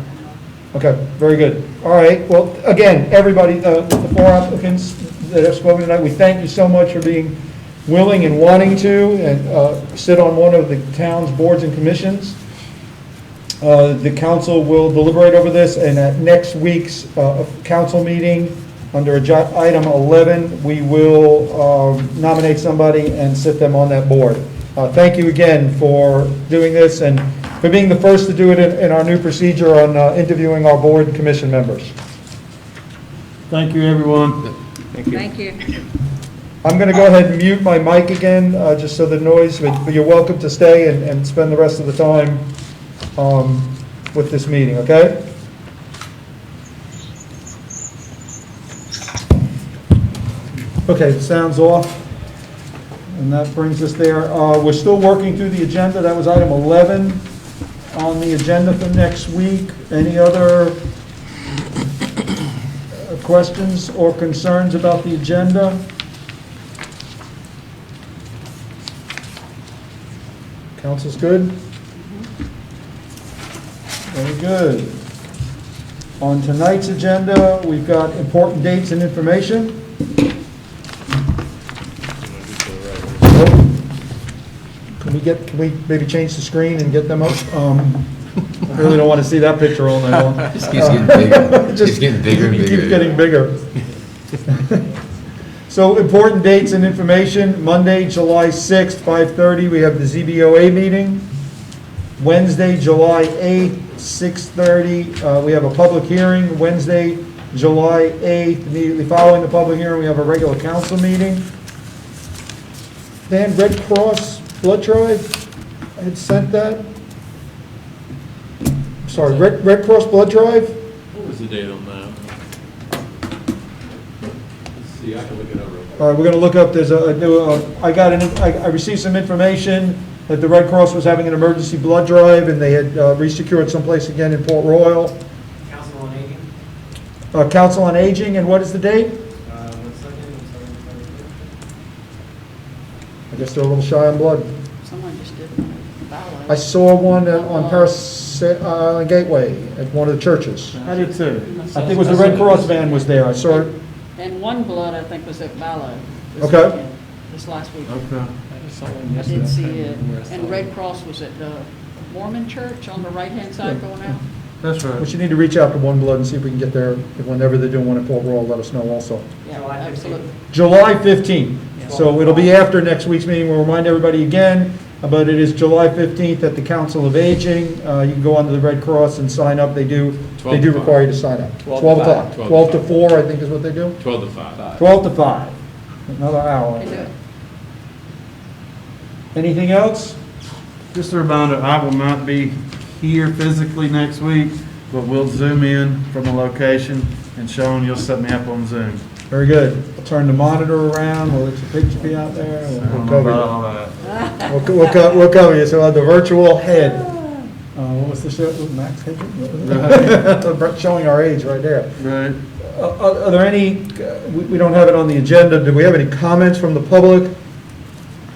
Okay, very good. All right, well, again, everybody, the four applicants that have spoken tonight, we thank you so much for being willing and wanting to and sit on one of the town's boards and commissions. The council will deliberate over this, and at next week's council meeting, under item 11, we will nominate somebody and sit them on that board. Thank you again for doing this and for being the first to do it in our new procedure on interviewing our board and commission members. Thank you, everyone. Thank you. I'm going to go ahead and mute my mic again, just so the noise, but you're welcome to stay and spend the rest of the time with this meeting, okay? Okay, sound's off, and that brings us there. We're still working through the agenda. That was item 11 on the agenda for next week. Any other questions or concerns about the agenda? Council's good? Very good. On tonight's agenda, we've got important dates and information. Can we maybe change the screen and get them up? I really don't want to see that picture all night long. Just keeps getting bigger. Just getting bigger and It bigger. keeps getting bigger. So important dates and information, Monday, July 6th, 5:30, we have the ZBOA meeting. Wednesday, July 8th, 6:30, we have a public hearing. Wednesday, July 8th, immediately following the public hearing, we have a regular council meeting. Dan, Red Cross blood drive, I had sent that. Sorry, Red Cross blood drive? What was the date on that? Let's see, I can look it up real quick. All right, we're going to look up, there's a new, I received some information that the Red Cross was having an emergency blood drive, and they had resecured someplace again in Port Royal. Council on Aging? Council on Aging, and what is the date? I guess they're a little shy on blood. Someone just did one at Ballot. I saw one on Paris Gateway at one of the churches. I did too. I think it was the Red Cross van was there. I saw it. And one blood, I think, was at Ballot. Okay. This last week. Okay. I did see it. And Red Cross was at the Mormon Church on the right-hand side going out. That's right. But you need to reach out to One Blood and see if we can get there, whenever they're doing one at Fort Royal, let us know also. Yeah, absolutely. July 15th. So it'll be after next week's meeting. We'll remind everybody again, but it is July 15th at the Council of Aging. You can go onto the Red Cross and sign up. They do require you to sign up. 12 o'clock. 12 to 4, I think is what they do. 12 to 5. 12 to 5. Another hour. They do it. Anything else? Just a reminder, I will not be here physically next week, but we'll Zoom in from a location, and Sean, you'll set me up on Zoom. Very good. We'll turn the monitor around. We'll let your picture be out there. I We'll don't know cover about you. all that. We'll cover you. So we'll have the virtual head. What was the show? Max Hedrick? Showing our age right there. Right. Are there any, we don't have it on the agenda, do we have any comments from the public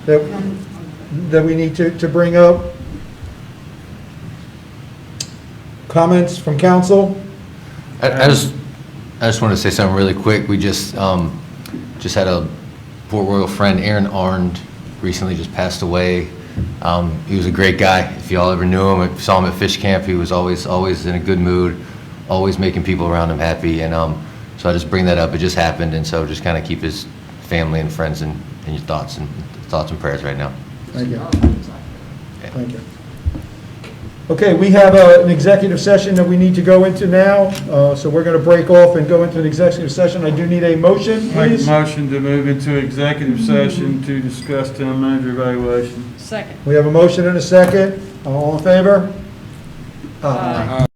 that we need to bring up? Comments from council? I just want to say something really quick. We just had a Port Royal friend, Aaron Arndt, recently just passed away. He was a great guy. If y'all ever knew him, saw him at fish camp, he was always in a good mood, always making people around him happy. And so I just bring that up. It just happened, and so just kind of keep his family and friends in your thoughts and prayers right now. Thank you. Thank you. Okay, we have an executive session that we need to go into now, so we're going to break off and go into an executive session. I do need a motion, Make a please. motion to move into executive session to discuss town manager evaluation. Second. We have a motion and a second. All in favor? Aye.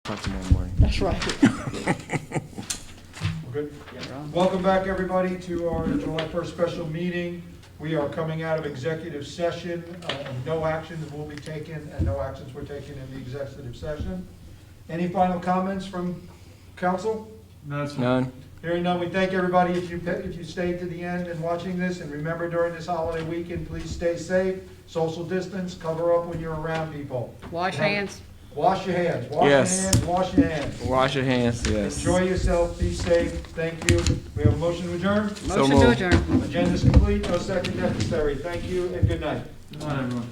Talk tomorrow morning. That's right. Good. Welcome back, everybody, to our July 1st special meeting. We are coming out of executive session. No actions will be taken, and no actions were taken in the executive session. Any final comments from council? None. Hearing none, we thank everybody if you stayed to the end and watching this. And remember, during this holiday weekend, please stay safe, social distance, cover up when you're around people. Wash hands. Wash your hands. Wash Yes. your hands. Wash your hands. Wash your hands, yes. Enjoy yourself. Be safe. Thank you. We have a motion to adjourn. Motion to moved. adjourn. Agenda's complete. No second necessary. Thank you and good night. Good night, everyone.